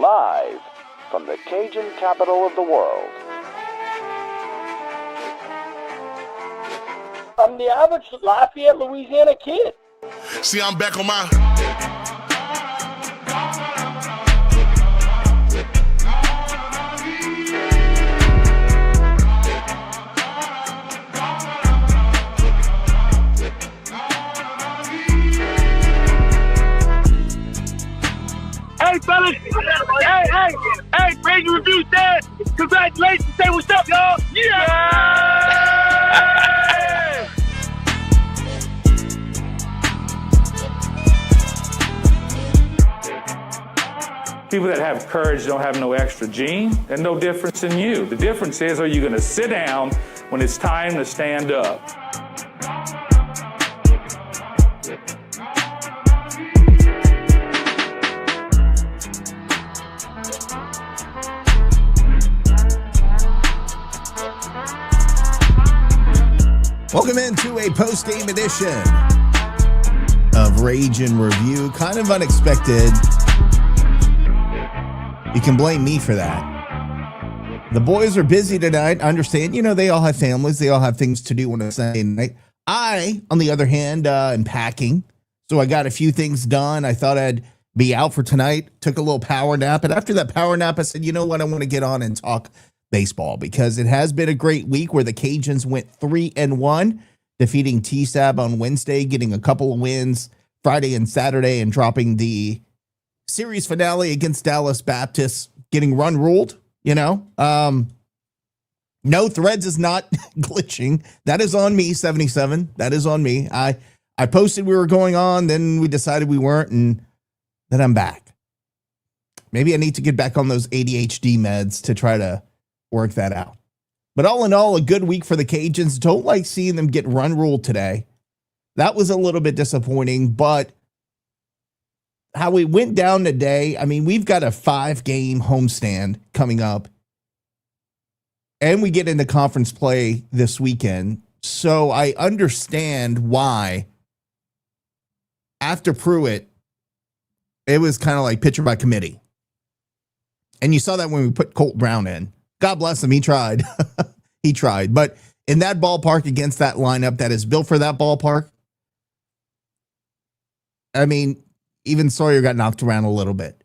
live from the Cajun capital of the world. I'm the average Lafayette, Louisiana kid. See, I'm back on my... Hey, fellas. Hey, Raging Review said, congratulations. Say what's up, y'all. Yeah! People that have courage don't have no extra gene and no difference in you. The difference is, are you going to sit down when it's time to stand up? Welcome into a post-game edition of Rage and Review. Kind of unexpected. You can blame me for that. The boys are busy tonight. I understand, they all have families. They all have things to do on a Sunday night. I, on the other hand, am packing. So I got a few things done. I thought I'd be out for tonight. Took a little power nap. And after that power nap, I said, you know what? I want to get on and talk baseball because it has been a great week where the Cajuns went 3-1, defeating TSAB on Wednesday, getting a couple of wins Friday and Saturday, and dropping the series finale against Dallas Baptist, getting run ruled. No threads is not glitching. That is on me, 77. That is on me. I posted we were going on, then we decided we weren't, and then I'm back. Maybe I need to get back on those ADHD meds to try to work that out. But all in all, a good week for the Cajuns. Don't like seeing them get run ruled today. That was a little bit disappointing, but how we went down today, I mean, we've got a 5-game homestand coming up, and we get into conference play this weekend. So I understand why after Pruitt, it was kind of like pitcher by committee. And you saw that when we put Colt Brown in. God bless him. He tried. He tried. But in that ballpark against that lineup that is built for that ballpark, I mean, even Sawyer got knocked around a little bit.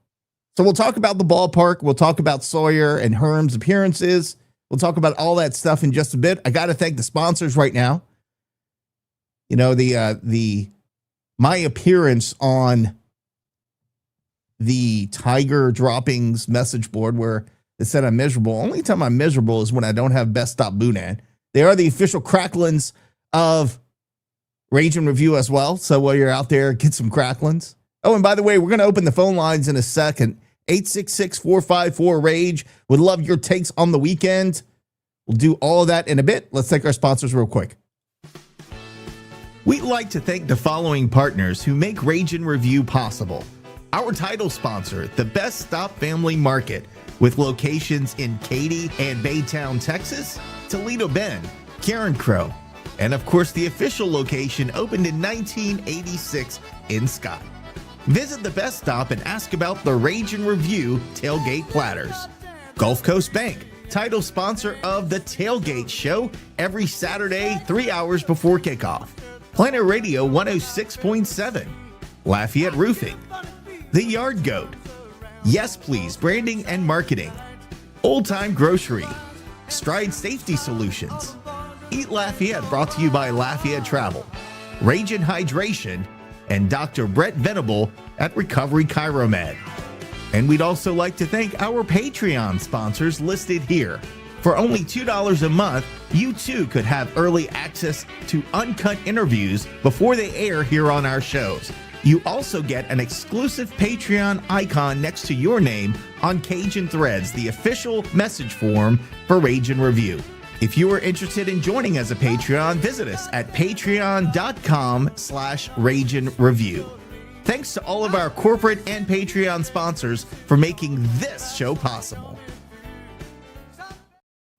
So we'll talk about the ballpark. We'll talk about Sawyer and Herm's appearances. We'll talk about all that stuff in just a bit. I got to thank the sponsors right now. My appearance on the Tiger Droppings message board where it said I'm miserable. Only time I'm miserable is when I don't have Best Stop Boudin. They are the official cracklins of Rage and Review as well. So while you're out there, get some cracklins. Oh, and by the way, we're going to open the phone lines in a second. 866-454-RAGE. Would love your takes on the weekend. We'll do all of that in a bit. Let's thank our sponsors real quick. We'd like to thank the following partners who make Rage and Review possible. Our title sponsor, the Best Stop Family Market, with locations in Katy and Baytown, Texas, Toledo Bend, Karen Crow, and of course the official location opened in 1986 in Scott. Visit the Best Stop and ask about the Rage and Review tailgate platters. Gulf Coast Bank, title sponsor of the Tailgate Show every Saturday, 3 hours before kickoff. Planet Radio 106.7, Lafayette Roofing, The Yard Goat, Yes Please Branding and Marketing, Old Time Grocery, Stride Safety Solutions, Eat Lafayette brought to you by Lafayette Travel, Rage and Hydration, and Dr. Brett Venable at Recovery Chiromed. And we'd also like to thank our Patreon sponsors listed here. For only $2 a month, you too could have early access to uncut interviews before they air here on our shows. You also get an exclusive Patreon icon next to your name on Cajun Threads, the official message form for Rage and Review. If you are interested in joining as a Patreon, visit us at patreon.com/rageandreview. Thanks to all of our corporate and Patreon sponsors for making this show possible.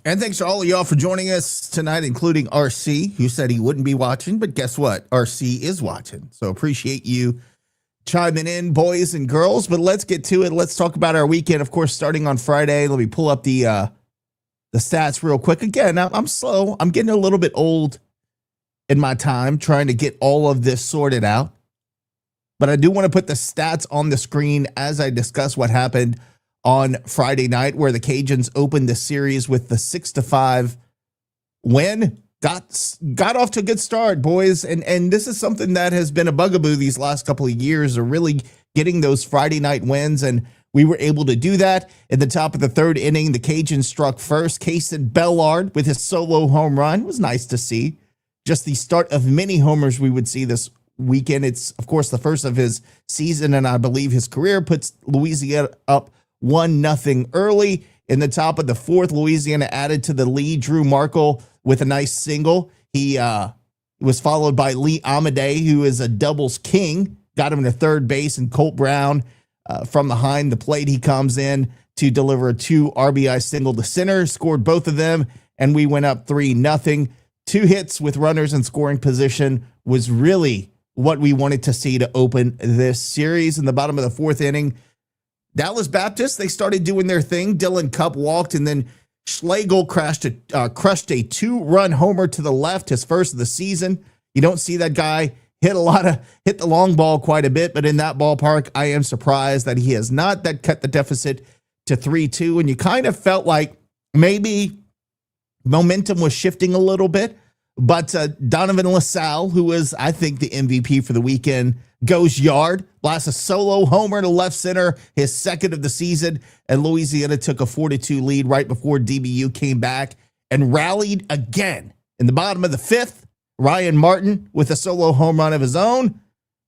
And thanks to all of y'all for joining us tonight, including RC, who said he wouldn't be watching, but guess what? RC is watching. So appreciate you chiming in, boys and girls, but let's get to it. Let's talk about our weekend, of course, starting on Friday. Let me pull up the stats real quick. Again, I'm slow. I'm getting a little bit old in my time trying to get all of this sorted out. But I do want to put the stats on the screen as I discuss what happened on Friday night, where the Cajuns opened the series with the 6-5 win. Got off to a good start, boys. And this is something that has been a bugaboo these last couple of years, of really getting those Friday night wins. And we were able to do that. At the top of the third inning, the Cajuns struck first. Cajuns Bellard with his solo home run. It was nice to see. Just the start of many homers we would see this weekend. It's, of course, the first of his season, and I believe his career. Puts Louisiana up 1-0 early. In the top of the fourth, Louisiana added to the lead. Drew Markle with a nice single. He was followed by Lee Amadei, who is a doubles king. Got him to third base, and Colt Brown from behind the plate. He comes in to deliver a 2 RBI single to center, scored both of them, and we went up 3-0. 2 hits with runners in scoring position was really what we wanted to see to open this series. In the bottom of the fourth inning, Dallas Baptist, they started doing their thing. Dylan Cupp walked, and then Schlegel crushed a 2-run homer to the left, his first of the season. You don't see that guy hit the long ball quite a bit, but in that ballpark, I am surprised that he has not. That cut the deficit to 3-2, and you kind of felt like maybe momentum was shifting a little bit. But Donovan LaSalle, who was, I think, the MVP for the weekend, goes yard, blasts a solo homer to left center, his second of the season, and Louisiana took a 4-2 lead right before DBU came back and rallied again. In the bottom of the fifth, Ryan Martin, with a solo home run of his own,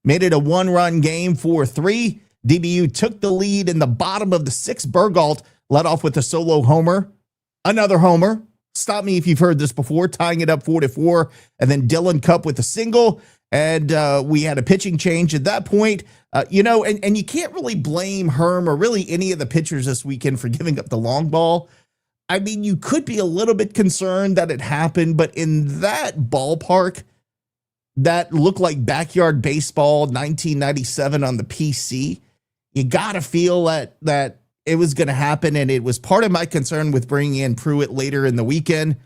made it a 1-run game, 4-3. DBU took the lead in the bottom of the sixth. Bergault led off with a solo homer, another homer. Stop me if you've heard this before, tying it up 4-4, and then Dylan Cupp with a single, and we had a pitching change at that point. And you can't really blame Herm or really any of the pitchers this weekend for giving up the long ball. I mean, you could be a little bit concerned that it happened, but in that ballpark, that looked like backyard baseball, 1997 on the PC, you got to feel that it was going to happen, and it was part of my concern with bringing in Pruitt later in the weekend.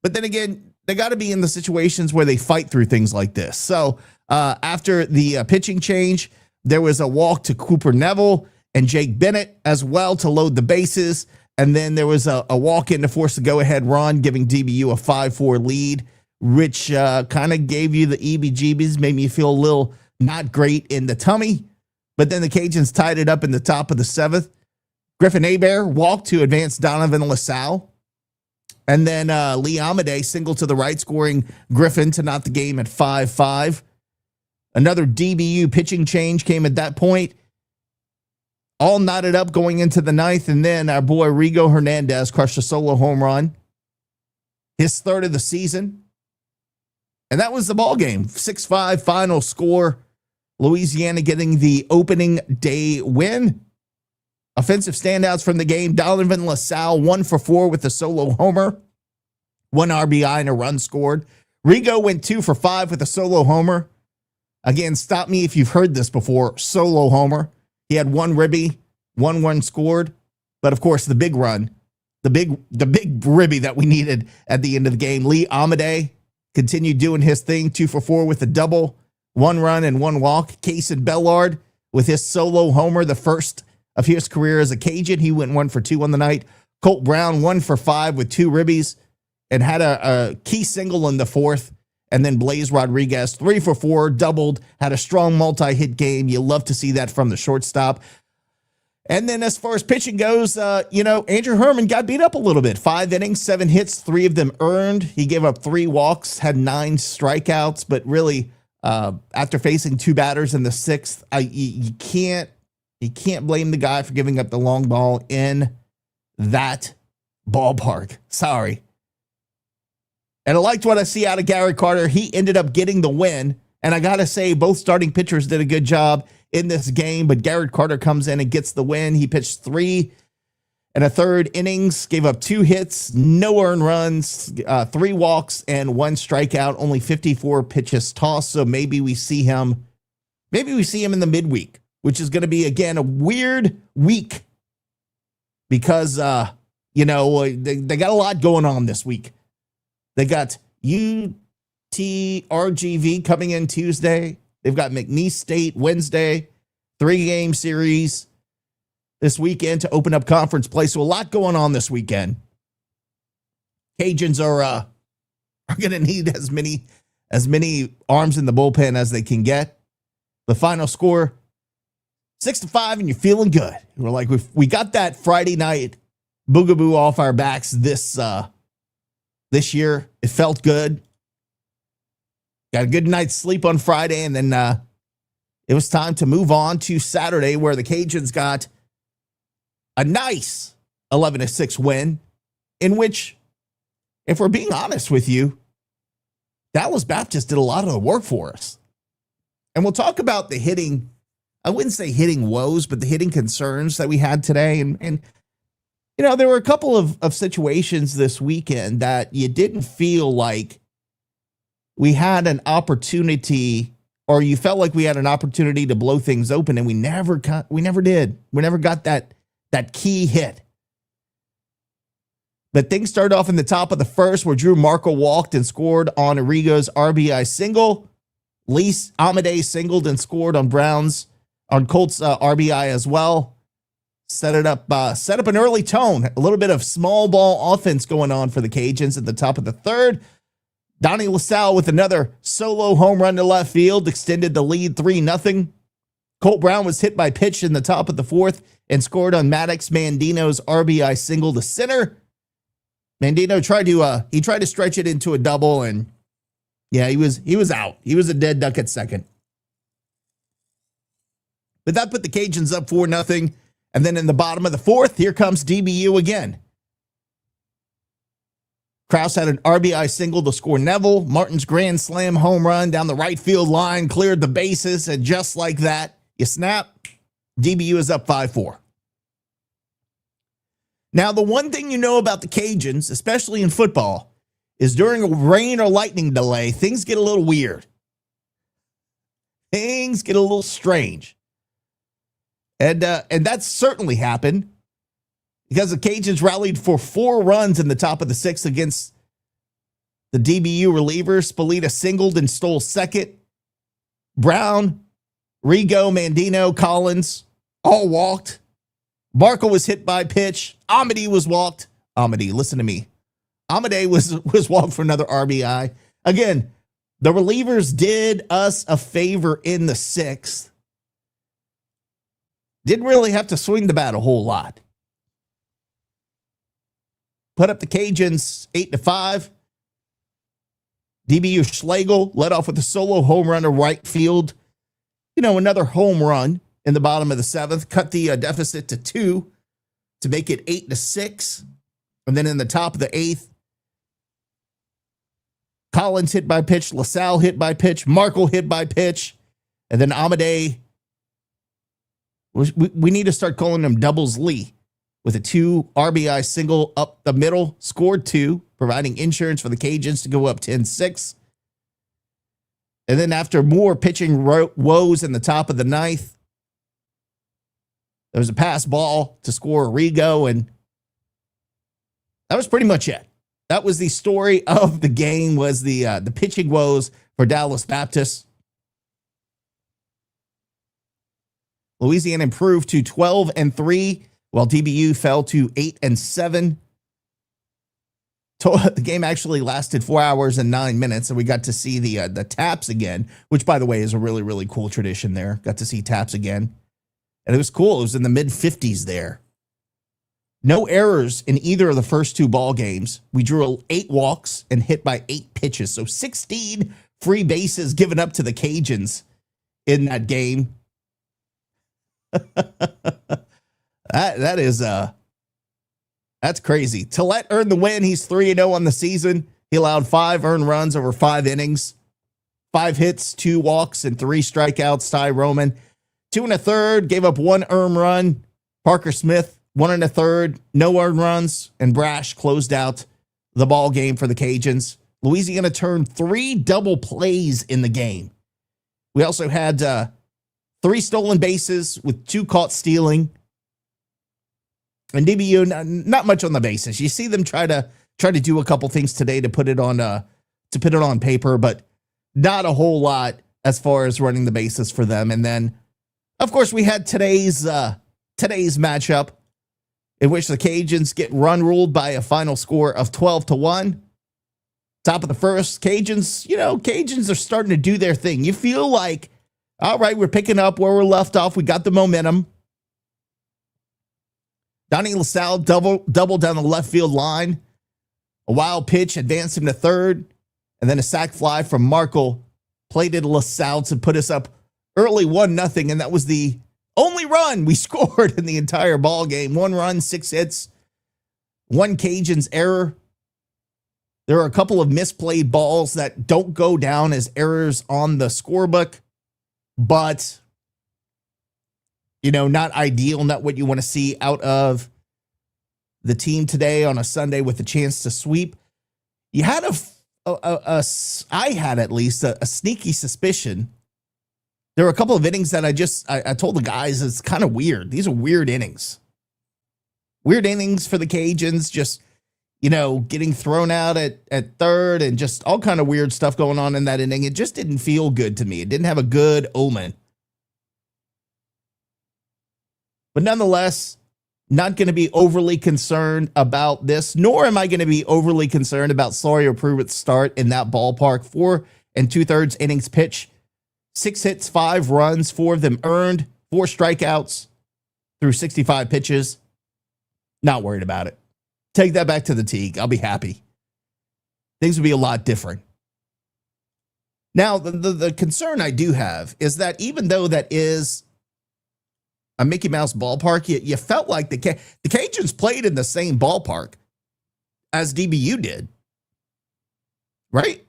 But then again, they got to be in the situations where they fight through things like this. So after the pitching change, there was a walk to Cooper Neville and Jake Bennett as well to load the bases. And then there was a walk in to force the go-ahead run, giving DBU a 5-4 lead, which kind of gave you the EBGBs, made me feel a little not great in the tummy. But then the Cajuns tied it up in the top of the seventh. Griffin Hebert walked to advance Donovan LaSalle. And then Lee Amadei single to the right, scoring Griffin to knot the game at 5-5. Another DBU pitching change came at that point. All knotted up going into the ninth. And then our boy Rigo Hernandez crushed a solo home run, his third of the season. And that was the ball game. 6-5 final score. Louisiana getting the opening day win. Offensive standouts from the game: Donovan LaSalle, 1-for-4 with a solo homer, 1 RBI and a run scored. Rigo went 2-for-5 with a solo homer. Again, stop me if you've heard this before. Solo homer. He had 1 ribby, 1 run scored. But of course, the big run, the big ribby that we needed at the end of the game. Lee Amadei continued doing his thing, 2-for-4 with a double, 1 run and 1 walk. Cajuns Bellard with his solo homer, the first of his career as a Cajun. He went 1-for-2 on the night. Colt Brown 1-for-5 with 2 ribbies and had a key single in the fourth. And then Blaze Rodriguez 3-for-4, doubled, had a strong multi-hit game. You love to see that from the shortstop. And then as far as pitching goes, Andrew Herman got beat up a little bit. 5 innings, 7 hits, 3 of them earned. He gave up 3 walks, had 9 strikeouts, but really after facing 2 batters in the sixth, you can't blame the guy for giving up the long ball in that ballpark. Sorry. And I liked what I see out of Garrett Carter. He ended up getting the win. And I got to say, both starting pitchers did a good job in this game. But Garrett Carter comes in and gets the win. He pitched 3 1/3 innings, gave up 2 hits, no earned runs, 3 walks, and 1 strikeout, only 54 pitches tossed. So maybe we see him Maybe we see him in the midweek, which is going to be, again, a weird week because, they got a lot going on this week. They got UTRGV coming in Tuesday. They've got McNeese State Wednesday, 3-game series this weekend to open up conference play. So a lot going on this weekend. Cajuns are going to need as many arms in the bullpen as they can get. The final score, 6-5, and you're feeling good. We're like, we got that Friday night boogaboo off our backs this year. It felt good. Got a good night's sleep on Friday, and then it was time to move on to Saturday, where the Cajuns got a nice 11-6 win, in which, if we're being honest with you, Dallas Baptist did a lot of the work for us. And we'll talk about the hitting, I wouldn't say hitting woes, but the hitting concerns that we had today. And there were a couple of situations this weekend that you didn't feel like we had an opportunity, or you felt like we had an opportunity to blow things open, and we never did. We never got that key hit. But things started off in the top of the first, where Drew Markle walked and scored on Arrigo's RBI single. Lease Amadei singled and scored on Colts RBI as well. Set up an early tone. A little bit of small ball offense going on for the Cajuns at the top of the third. Donnie LaSalle with another solo home run to left field extended the lead 3-0. Colt Brown was hit by pitch in the top of the fourth and scored on Maddox Mandino's RBI single to center. Mandino tried to stretch it into a double, and yeah, he was out. He was a dead duck at second. But that put the Cajuns up 4-0. And then in the bottom of the fourth, here comes DBU again. Krause had an RBI single to score Neville. Martin's grand slam home run down the right field line cleared the bases, and just like that, you snap, DBU is up 5-4. Now, the one thing you know about the Cajuns, especially in football, is during a rain or lightning delay, things get a little weird. Things get a little strange. And that certainly happened because the Cajuns rallied for 4 runs in the top of the 6th against the DBU relievers. Spalita singled and stole second. Brown, Rigo, Mandino, Collins all walked. Markle was hit by pitch. Amadei was walked. Amadei, listen to me. Amadei was walked for another RBI. Again, the relievers did us a favor in the 6th. Didn't really have to swing the bat a whole lot. Put up the Cajuns 8-5. DBU Schlegel led off with a solo home run to right field. Another home run in the bottom of the 7th. Cut the deficit to 2 to make it 8-6. And then in the top of the 8th, Collins hit by pitch. LaSalle hit by pitch. Markle hit by pitch. And then Amadei. We need to start calling him Doubles Lee with a 2 RBI single up the middle, scored 2, providing insurance for the Cajuns to go up 10-6. And then after more pitching woes in the top of the 9th, there was a pass ball to score Arrigo, and that was pretty much it. That was the story of the game, was the pitching woes for Dallas Baptist. Louisiana improved to 12-3, while DBU fell to 8-7. The game actually lasted 4 hours and 9 minutes, and we got to see the taps again, which, by the way, is a really, really cool tradition there. Got to see taps again. And it was cool. It was in the mid-50s there. No errors in either of the first 2 ball games. We drew 8 walks and hit by 8 pitches. So 16 free bases given up to the Cajuns in that game. That's crazy. Tillett earned the win. He's 3-0 on the season. He allowed 5 earned runs over 5 innings, 5 hits, 2 walks, and 3 strikeouts. Ty Roman, 2 1/3, gave up 1 earned run. Parker Smith, 1 1/3, no earned runs, and Brash closed out the ball game for the Cajuns. Louisiana turned 3 double plays in the game. We also had 3 stolen bases with 2 caught stealing. And DBU, not much on the bases. You see them try to do a couple things today to put it on paper, but not a whole lot as far as running the bases for them. And then, of course, we had today's matchup in which the Cajuns get run-ruled by a final score of 12-1. Top of the first, Cajuns are starting to do their thing. You feel like, all right, we're picking up where we're left off. We got the momentum. Donnie LaSalle double down the left field line. A wild pitch advanced him to third. And then a sac fly from Markle plated LaSalle to put us up early 1-0. And that was the only run we scored in the entire ball game. 1 run, 6 hits, 1 Cajuns error. There are a couple of misplayed balls that don't go down as errors on the scorebook, but, not ideal, not what you want to see out of the team today on a Sunday with a chance to sweep. You had I had at least a sneaky suspicion. There were a couple of innings that I told the guys it's kind of weird. These are weird innings. Weird innings for the Cajuns, just getting thrown out at third and just all kind of weird stuff going on in that inning. It just didn't feel good to me. It didn't have a good omen. But nonetheless, not going to be overly concerned about this, nor am I going to be overly concerned about Sawyer Pruitt's start in that ballpark. 4 2/3 innings pitch, 6 hits, 5 runs, 4 of them earned, 4 strikeouts through 65 pitches. Not worried about it. Take that back to the Teague. I'll be happy. Things will be a lot different. Now, the concern I do have is that even though that is a Mickey Mouse ballpark, you felt like the Cajuns played in the same ballpark as DBU did. Right?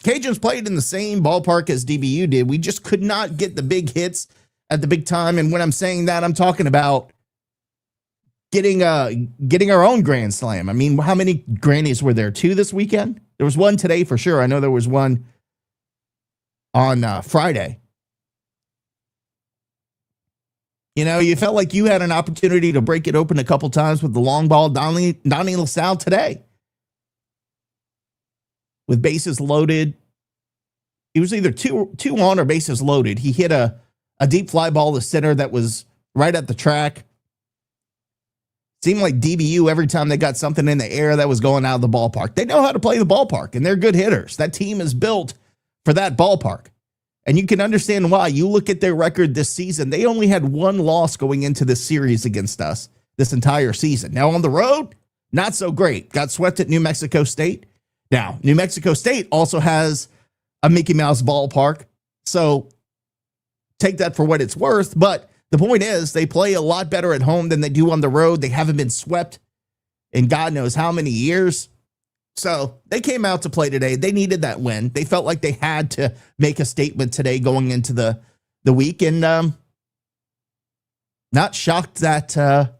Cajuns played in the same ballpark as DBU did. We just could not get the big hits at the big time. And when I'm saying that, I'm talking about getting our own grand slam. I mean, how many grannies were there? 2 this weekend? There was 1 today for sure. I know there was 1 on Friday. You felt like you had an opportunity to break it open a couple times with the long ball, Donnie LaSalle today. With bases loaded. He was either two on or bases loaded. He hit a deep fly ball to center that was right at the track. Seemed like DBU, every time they got something in the air that was going out of the ballpark. They know how to play the ballpark, and they're good hitters. That team is built for that ballpark. And you can understand why. You look at their record this season, they only had 1 loss going into this series against us this entire season. Now, on the road, not so great. Got swept at New Mexico State. Now, New Mexico State also has a Mickey Mouse ballpark, so take that for what it's worth, but the point is, they play a lot better at home than they do on the road. They haven't been swept in God knows how many years. So they came out to play today. They needed that win. They felt like they had to make a statement today going into the week. And not shocked that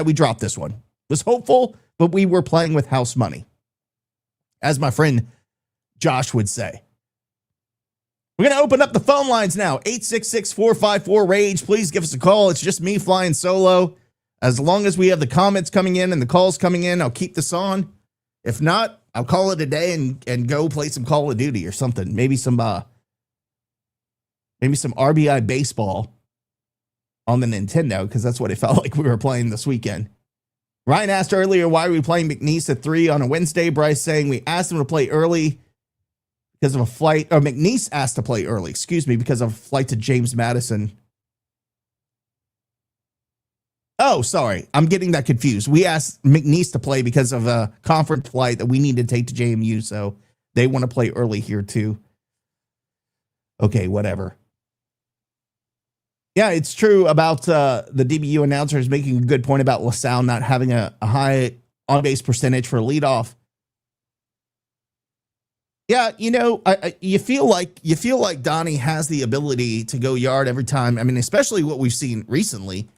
we dropped this one. Was hopeful, but we were playing with house money, as my friend Josh would say. We're going to open up the phone lines now. 866-454-RAGE. Please give us a call. It's just me flying solo. As long as we have the comments coming in and the calls coming in, I'll keep this on. If not, I'll call it a day and go play some Call of Duty or something. Maybe some RBI baseball on the Nintendo, because that's what it felt like we were playing this weekend. Ryan asked earlier, why are we playing McNeese at 3 on a Wednesday? Bryce saying we asked him to play early because of a flight, or McNeese asked to play early, because of a flight to James Madison. Oh, sorry. I'm getting that confused. We asked McNeese to play because of a conference flight that we need to take to JMU, so they want to play early here too. Okay, whatever. Yeah, it's true about the DBU announcers making a good point about LaSalle not having a high on-base percentage for leadoff. Yeah, you feel like Donnie has the ability to go yard every time. I mean, especially what we've seen recently,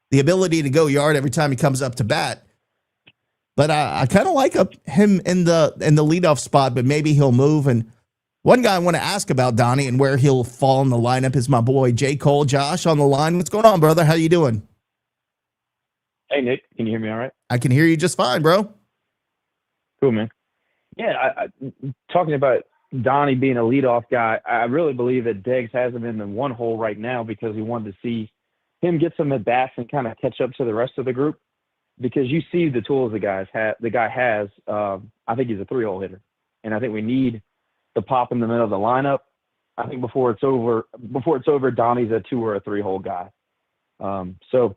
the ability to go yard every time he comes up to bat. But I kind of like him in the leadoff spot, but maybe he'll move and One guy I want to ask about, Donnie, and where he'll fall in the lineup is my boy, J. Cole. Josh on the line. What's going on, brother? How you doing? Hey, Nick. Can you hear me all right? I can hear you just fine, bro. Cool, man. Yeah, talking about Donnie being a leadoff guy, I really believe that Deggs has him in the one hole right now because he wanted to see him get some at-bats and kind of catch up to the rest of the group, because you see the tools the guy has. I think he's a 3-hole hitter, and I think we need the pop in the middle of the lineup. I think before it's over, Donnie's a 2 or a 3-hole guy. So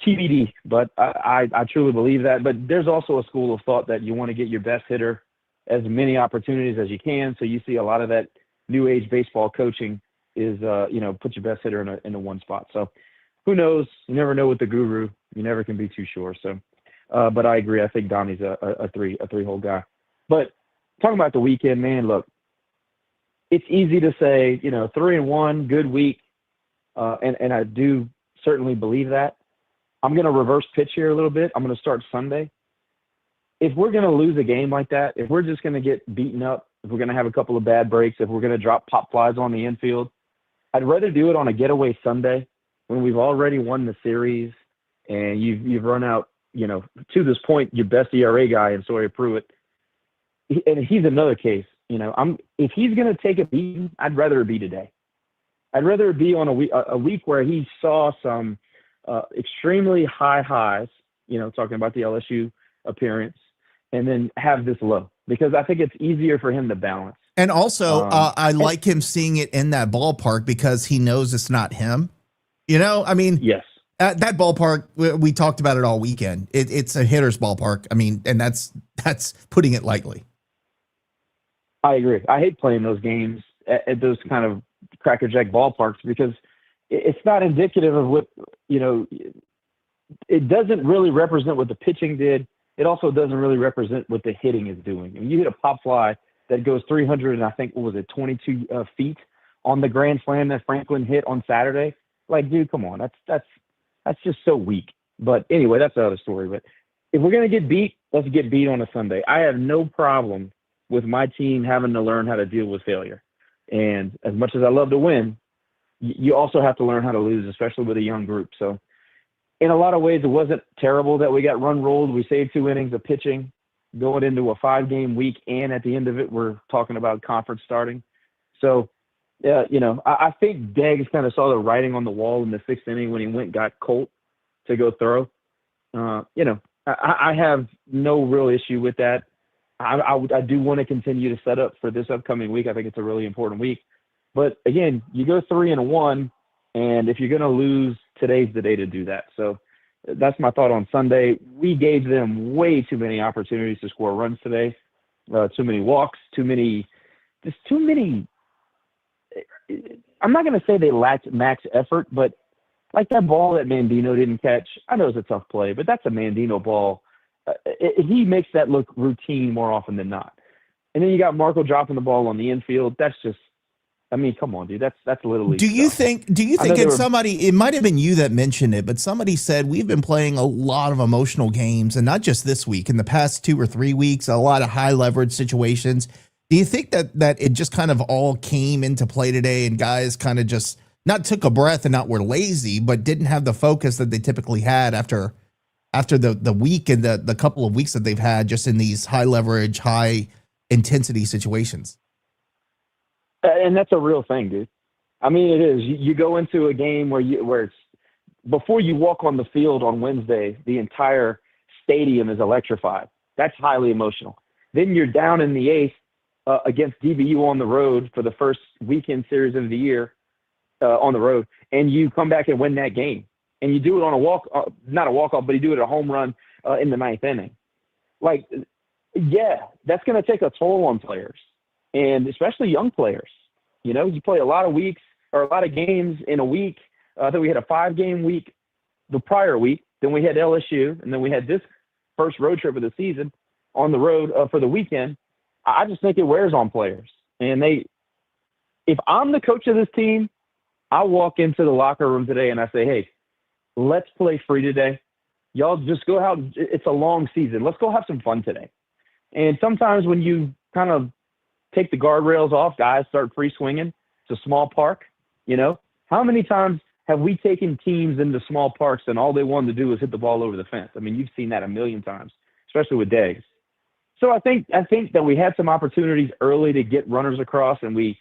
TBD, but I truly believe that. But there's also a school of thought that you want to get your best hitter as many opportunities as you can. So you see a lot of that new age baseball coaching is, put your best hitter in a one spot. So who knows? You never know with the guru. You never can be too sure. So, but I agree. I think Donnie's a 3-hole guy. But talking about the weekend, man, look, it's easy to say, 3-1, good week. And I do certainly believe that. I'm going to reverse pitch here a little bit. I'm going to start Sunday. If we're going to lose a game like that, if we're just going to get beaten up, if we're going to have a couple of bad breaks, if we're going to drop pop flies on the infield, I'd rather do it on a getaway Sunday when we've already won the series and you've run out, to this point, your best ERA guy in Sawyer Pruitt. And he's another case. If he's going to take a beating, I'd rather it be today. I'd rather it be on a week where he saw some extremely high highs, talking about the LSU appearance, and then have this low, because I think it's easier for him to balance. And also, I like him seeing it in that ballpark because he knows it's not him. Yes. At that ballpark, we talked about it all weekend. It's a hitter's ballpark. And that's putting it lightly. I agree. I hate playing those games at those kind of crackerjack ballparks because it's not indicative of what, it doesn't really represent what the pitching did. It also doesn't really represent what the hitting is doing. When you hit a pop fly that goes 300 and I think, 22 feet on the grand slam that Franklin hit on Saturday, like, dude, come on. That's just so weak. But anyway, that's another story. But if we're going to get beat, let's get beat on a Sunday. I have no problem with my team having to learn how to deal with failure. And as much as I love to win, you also have to learn how to lose, especially with a young group. So in a lot of ways, it wasn't terrible that we got run rolled. We saved 2 innings of pitching going into a 5-game week. And at the end of it, we're talking about conference starting. So, I think Deggs kind of saw the writing on the wall in the 6th inning when he went and got Colt to go throw. I have no real issue with that. I do want to continue to set up for this upcoming week. I think it's a really important week. But again, you go 3-1, and if you're going to lose, today's the day to do that. So that's my thought on Sunday. We gave them way too many opportunities to score runs today. Too many walks, too many. I'm not going to say they lacked max effort, but like that ball that Mandino didn't catch, I know it's a tough play, but that's a Mandino ball. He makes that look routine more often than not. And then you got Marco dropping the ball on the infield. That's just, come on, dude. That's literally. Do you think it's somebody, it might've been you that mentioned it, but somebody said we've been playing a lot of emotional games, and not just this week, in the past 2 or 3 weeks, a lot of high leverage situations. Do you think that it just kind of all came into play today and guys kind of just not took a breath and not were lazy, but didn't have the focus that they typically had after the week and the couple of weeks that they've had just in these high leverage, high intensity situations? And that's a real thing, dude. It is. You go into a game where it's before you walk on the field on Wednesday, the entire stadium is electrified. That's highly emotional. Then you're down in the 8th against DBU on the road for the first weekend series of the year on the road, and you come back and win that game. And you do it on a walk, not a walk-off, but you do it a home run in the 9th inning. Like, yeah, that's going to take a toll on players, and especially young players. You play a lot of weeks or a lot of games in a week. I think we had a 5-game week the prior week. Then we had LSU, and then we had this first road trip of the season on the road for the weekend. I just think it wears on players. And if I'm the coach of this team, I walk into the locker room today and I say, hey, let's play free today. Y'all just go out. It's a long season. Let's go have some fun today. And sometimes when you kind of take the guardrails off, guys start free swinging. It's a small park, you know. How many times have we taken teams into small parks and all they wanted to do was hit the ball over the fence? I mean, you've seen that a million times, especially with Deggs. So I think that we had some opportunities early to get runners across, and we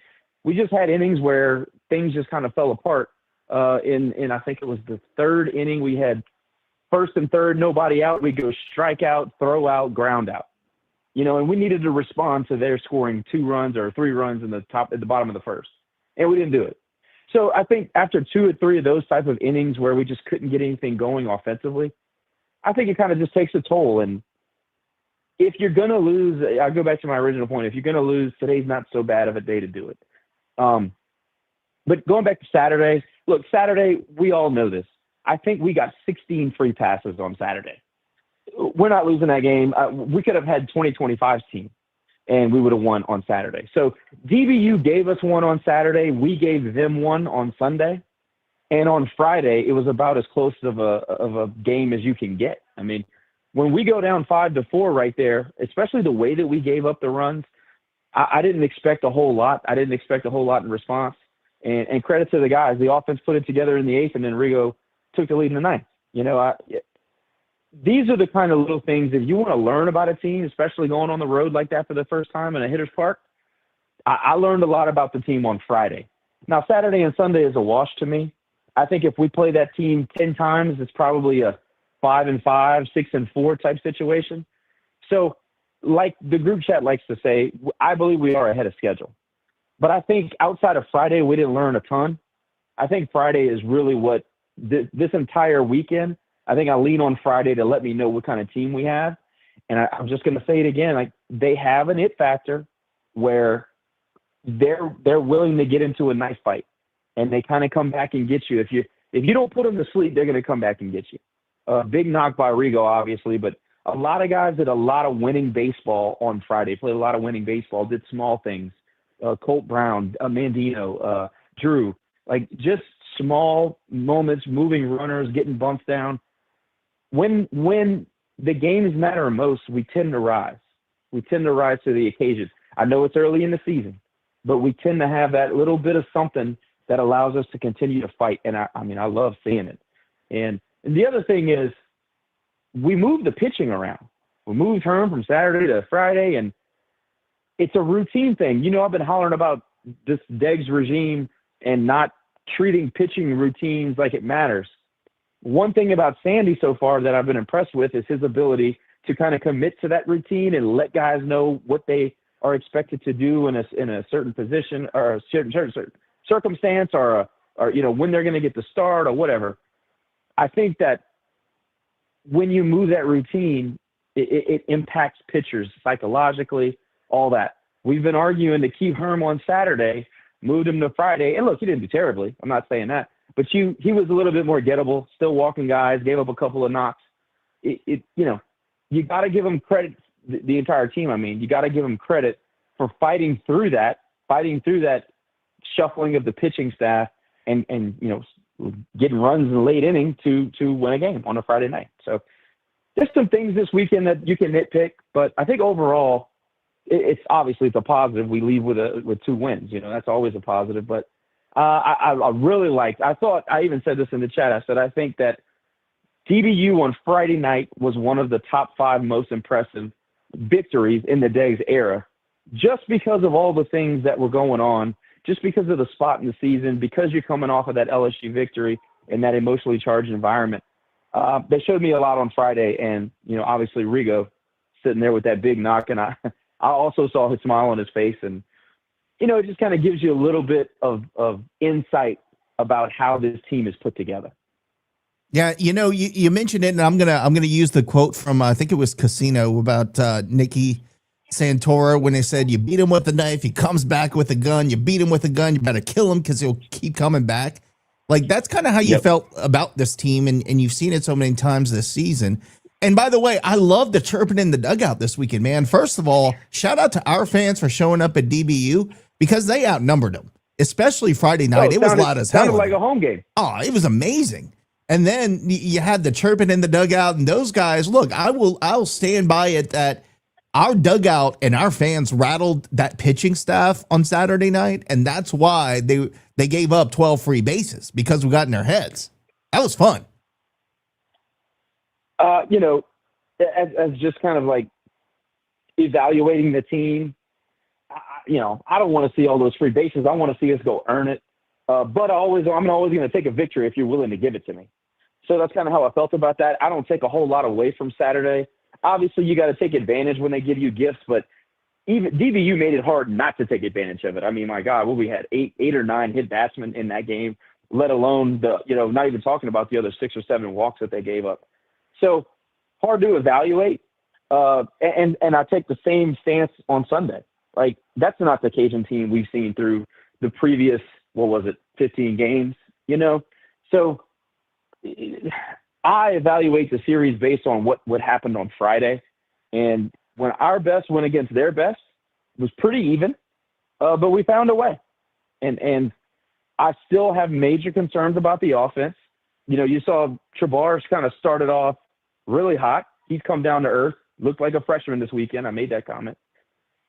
just had innings where things just kind of fell apart. In I think it was the third inning, we had first and third, nobody out. We go strikeout, throw out, ground out. You know, and we needed to respond to their scoring 2 runs or 3 runs at the bottom of the first, and we didn't do it. So I think after 2 or 3 of those type of innings where we just couldn't get anything going offensively, I think it kind of just takes a toll. And if you're going to lose, I'll go back to my original point. If you're going to lose, today's not so bad of a day to do it. But going back to Saturday, look, Saturday, we all know this. I think we got 16 free passes on Saturday. We're not losing that game. We could have had 2025's team, and we would have won on Saturday. So DBU gave us one on Saturday. We gave them one on Sunday. And on Friday, it was about as close of a game as you can get. I mean, when we go down 5-4 right there, especially the way that we gave up the runs, I didn't expect a whole lot. I didn't expect a whole lot in response. And credit to the guys. The offense put it together in the 8th, and then Rigo took the lead in the 9th. You know, these are the kind of little things, if you want to learn about a team, especially going on the road like that for the first time in a hitter's park, I learned a lot about the team on Friday. Now, Saturday and Sunday is a wash to me. I think if we play that team 10 times, it's probably a 5-5, 6-4 type situation. So, like the group chat likes to say, I believe we are ahead of schedule. But I think outside of Friday, we didn't learn a ton. I think Friday is really what this entire weekend, I think I lean on Friday to let me know what kind of team we have. And I'm just going to say it again, like they have an it factor where they're willing to get into a knife fight, and they kind of come back and get you. If you don't put them to sleep, they're going to come back and get you. Big knock by Rigo, obviously, but a lot of guys did a lot of winning baseball on Friday, played a lot of winning baseball, did small things. Colt Brown, Mandino, Drew, like just small moments, moving runners, getting bumps down. When the games matter most, we tend to rise. We tend to rise to the occasion. I know it's early in the season, but we tend to have that little bit of something that allows us to continue to fight. And I love seeing it. And the other thing is we moved the pitching around. We moved Herm from Saturday to Friday, and it's a routine thing. You know, I've been hollering about this Deggs regime and not treating pitching routines like it matters. One thing about Sandy so far that I've been impressed with is his ability to kind of commit to that routine and let guys know what they are expected to do in a certain position or a certain circumstance or you know, when they're going to get the start or whatever. I think that when you move that routine, it impacts pitchers psychologically, all that. We've been arguing to keep Herm on Saturday, moved him to Friday. And look, he didn't do terribly. I'm not saying that. But he was a little bit more gettable, still walking guys, gave up a couple of knocks. You know, you got to give him credit, the entire team. I mean, you got to give him credit for fighting through that shuffling of the pitching staff and you know, getting runs in the late inning to win a game on a Friday night. So there's some things this weekend that you can nitpick, but I think overall it's a positive. We leave with 2 wins. You know, that's always a positive. But I really liked. I even said this in the chat. I said I think that DBU on Friday night was one of the top 5 most impressive victories in the Deggs era, just because of all the things that were going on, just because of the spot in the season, because you're coming off of that LSU victory in that emotionally charged environment. They showed me a lot on Friday, and you know, obviously Rigo sitting there with that big knock, and I also saw his smile on his face, and you know, it just kind of gives you a little bit of insight about how this team is put together. Yeah, you know, you mentioned it, and I'm gonna use the quote from I think it was Casino about Nicky Santora when they said you beat him with a knife, he comes back with a gun. You beat him with a gun, you better kill him because he'll keep coming back. Like that's kind of how you felt about this team, and you've seen it so many times this season. And by the way, I love the chirping in the dugout this weekend, man. First of all, shout out to our fans for showing up at DBU because they outnumbered them, especially Friday night. It was loud as hell. Sounded like a home game. Oh, it was amazing. And then you had the chirping in the dugout, and those guys. Look, I'll stand by it that our dugout and our fans rattled that pitching staff on Saturday night, and that's why they gave up 12 free bases, because we got in their heads. That was fun. You know, as just kind of like evaluating the team, I don't want to see all those free bases. I want to see us go earn it. But I'm always going to take a victory if you're willing to give it to me. So that's kind of how I felt about that. I don't take a whole lot away from Saturday. Obviously, you got to take advantage when they give you gifts, but even DBU made it hard not to take advantage of it. I mean, my God, we had eight or nine hit batsmen in that game, let alone not even talking about the other 6 or 7 walks that they gave up. So hard to evaluate. And I take the same stance on Sunday. Like, that's not the Cajun team we've seen through the previous, 15 games, So I evaluate the series based on what happened on Friday. And when our best went against their best, it was pretty even, but we found a way. And I still have major concerns about the offense. You saw Trabar's kind of started off really hot. He's come down to earth, looked like a freshman this weekend. I made that comment.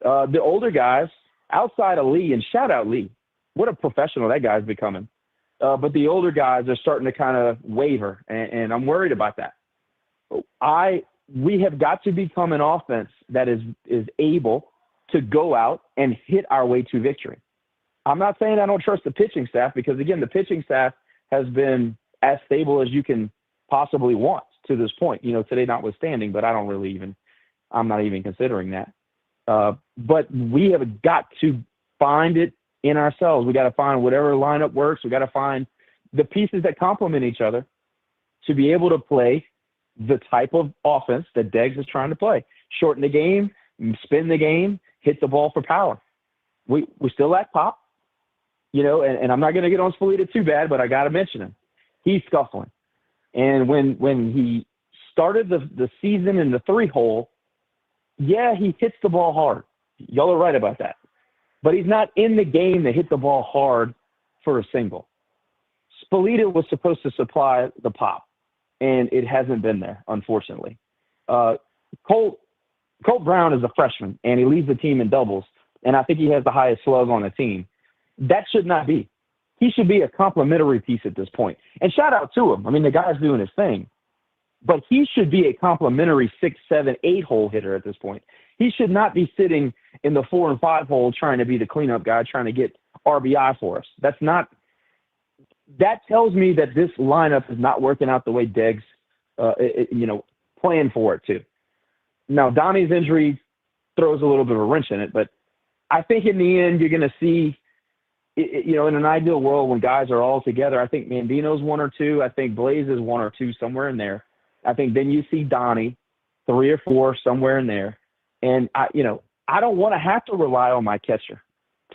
The older guys, outside of Lee, and shout out Lee, what a professional that guy's becoming. But the older guys are starting to kind of waver, and I'm worried about that. We have got to become an offense that is able to go out and hit our way to victory. I'm not saying I don't trust the pitching staff, because, again, the pitching staff has been as stable as you can possibly want to this point, today notwithstanding, but I'm not even considering that. But we have got to find it in ourselves. We got to find whatever lineup works. We got to find the pieces that complement each other to be able to play the type of offense that Deggs is trying to play. Shorten the game, spin the game, hit the ball for power. We still lack pop, and I'm not going to get on Spalita too bad, but I got to mention him. He's scuffling. And when he started the season in the 3-hole, yeah, he hits the ball hard. Y'all are right about that. But he's not in the game to hit the ball hard for a single. Spalita was supposed to supply the pop, and it hasn't been there, unfortunately. Colt Brown is a freshman, and he leads the team in doubles, and I think he has the highest slug on the team. That should not be. He should be a complimentary piece at this point. And shout out to him. I mean, the guy's doing his thing. But he should be a complimentary 6, 7, 8-hole hitter at this point. He should not be sitting in the 4 and 5 hole trying to be the cleanup guy, trying to get RBI for us. That tells me that this lineup is not working out the way Deggs, planned for it to. Now, Donnie's injury throws a little bit of a wrench in it, but I think in the end you're going to see, in an ideal world when guys are all together, I think Mandino's 1 or 2. I think Blaze is 1 or 2, somewhere in there. I think then you see Donnie 3 or 4, somewhere in there. And I don't want to have to rely on my catcher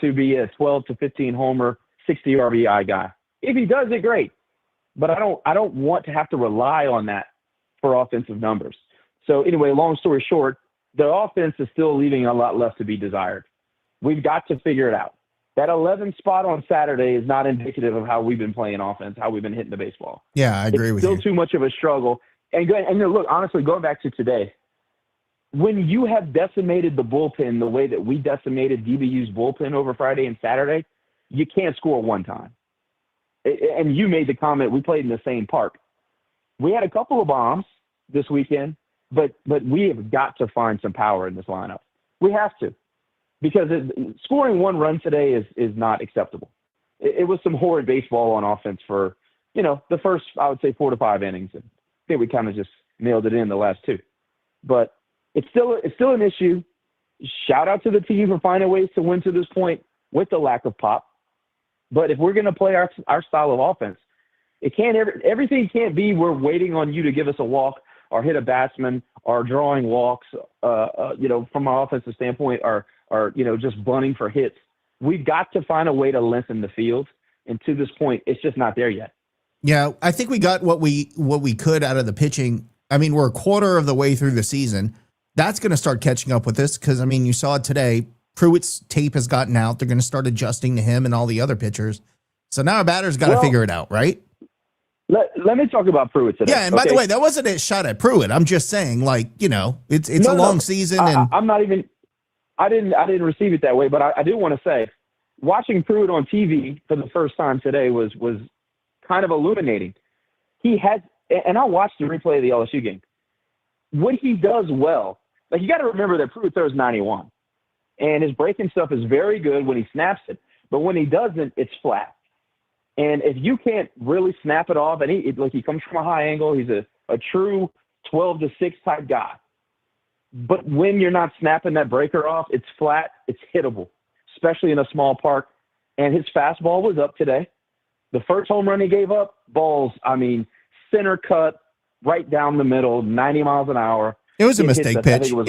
to be a 12 to 15 homer, 60 RBI guy. If he does it, great. But I don't want to have to rely on that for offensive numbers. So anyway, long story short, the offense is still leaving a lot left to be desired. We've got to figure it out. That 11 spot on Saturday is not indicative of how we've been playing offense, how we've been hitting the baseball. Yeah, I agree with you. Still too much of a struggle. And look, honestly, going back to today, when you have decimated the bullpen the way that we decimated DBU's bullpen over Friday and Saturday, you can't score one time. And you made the comment, we played in the same park. We had a couple of bombs this weekend, but we have got to find some power in this lineup. We have to. Because scoring 1 run today is not acceptable. It was some horrid baseball on offense for, the first, I would say, 4 to 5 innings. And I think we kind of just nailed it in the last 2. But it's still an issue. Shout out to the team for finding ways to win to this point with the lack of pop. But if we're going to play our style of offense, everything can't be we're waiting on you to give us a walk or hit a batsman or drawing walks, from our offensive standpoint, or just bunting for hits. We've got to find a way to lengthen the field. And to this point, it's just not there yet. Yeah, I think we got what we could out of the pitching. I mean, we're a quarter of the way through the season. That's going to start catching up with us because, I mean, you saw it today. Pruitt's tape has gotten out. They're going to start adjusting to him and all the other pitchers. So now our batter's got to figure it out, right? Let me talk about Pruitt today. Yeah, and by the way, that wasn't a shot at Pruitt. I'm just saying, like, it's a long season, and I'm not even. I didn't receive it that way, but I do want to say, watching Pruitt on TV for the first time today was kind of illuminating. He has, and I watched the replay of the LSU game. What he does well, like, you got to remember that Pruitt throws 91, and his breaking stuff is very good when he snaps it, but when he doesn't, it's flat. And if you can't really snap it off, and he comes from a high angle, he's a true 12-6 type guy. But when you're not snapping that breaker off, it's flat, it's hittable, especially in a small park. And his fastball was up today. The first home run he gave up, balls, center cut, right down the middle, 90 miles an hour. It was a mistake pitch. I think it was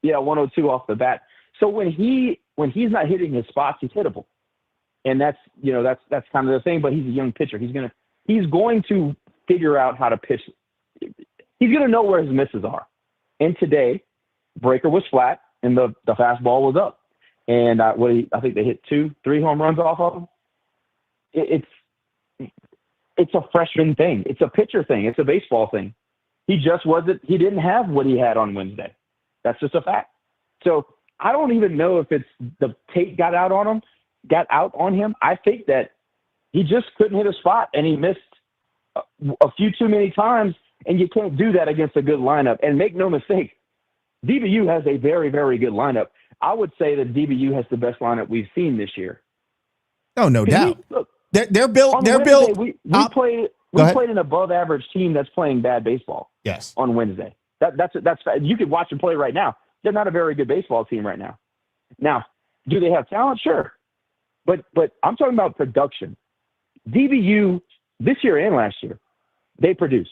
102 off the bat. So when he's not hitting his spots, he's hittable. And that's kind of the thing, but he's a young pitcher. He's going to figure out how to pitch. He's going to know where his misses are. And today, breaker was flat and the fastball was up. And I think they hit 2-3 home runs off of him. It's a freshman thing. It's a pitcher thing. It's a baseball thing. He didn't have what he had on Wednesday. That's just a fact. So I don't even know if it's the tape got out on him. I think that he just couldn't hit a spot, and he missed a few too many times, and you can't do that against a good lineup. And make no mistake, DBU has a very, very good lineup. I would say that DBU has the best lineup we've seen this year. Oh, no doubt. They're built. On They're Wednesday, built. We played an above-average team that's playing bad baseball. Yes. On Wednesday. That's you could watch them play right now. They're not a very good baseball team right now. Now, do they have talent? Sure. But I'm talking about production. DBU this year and last year, they produce.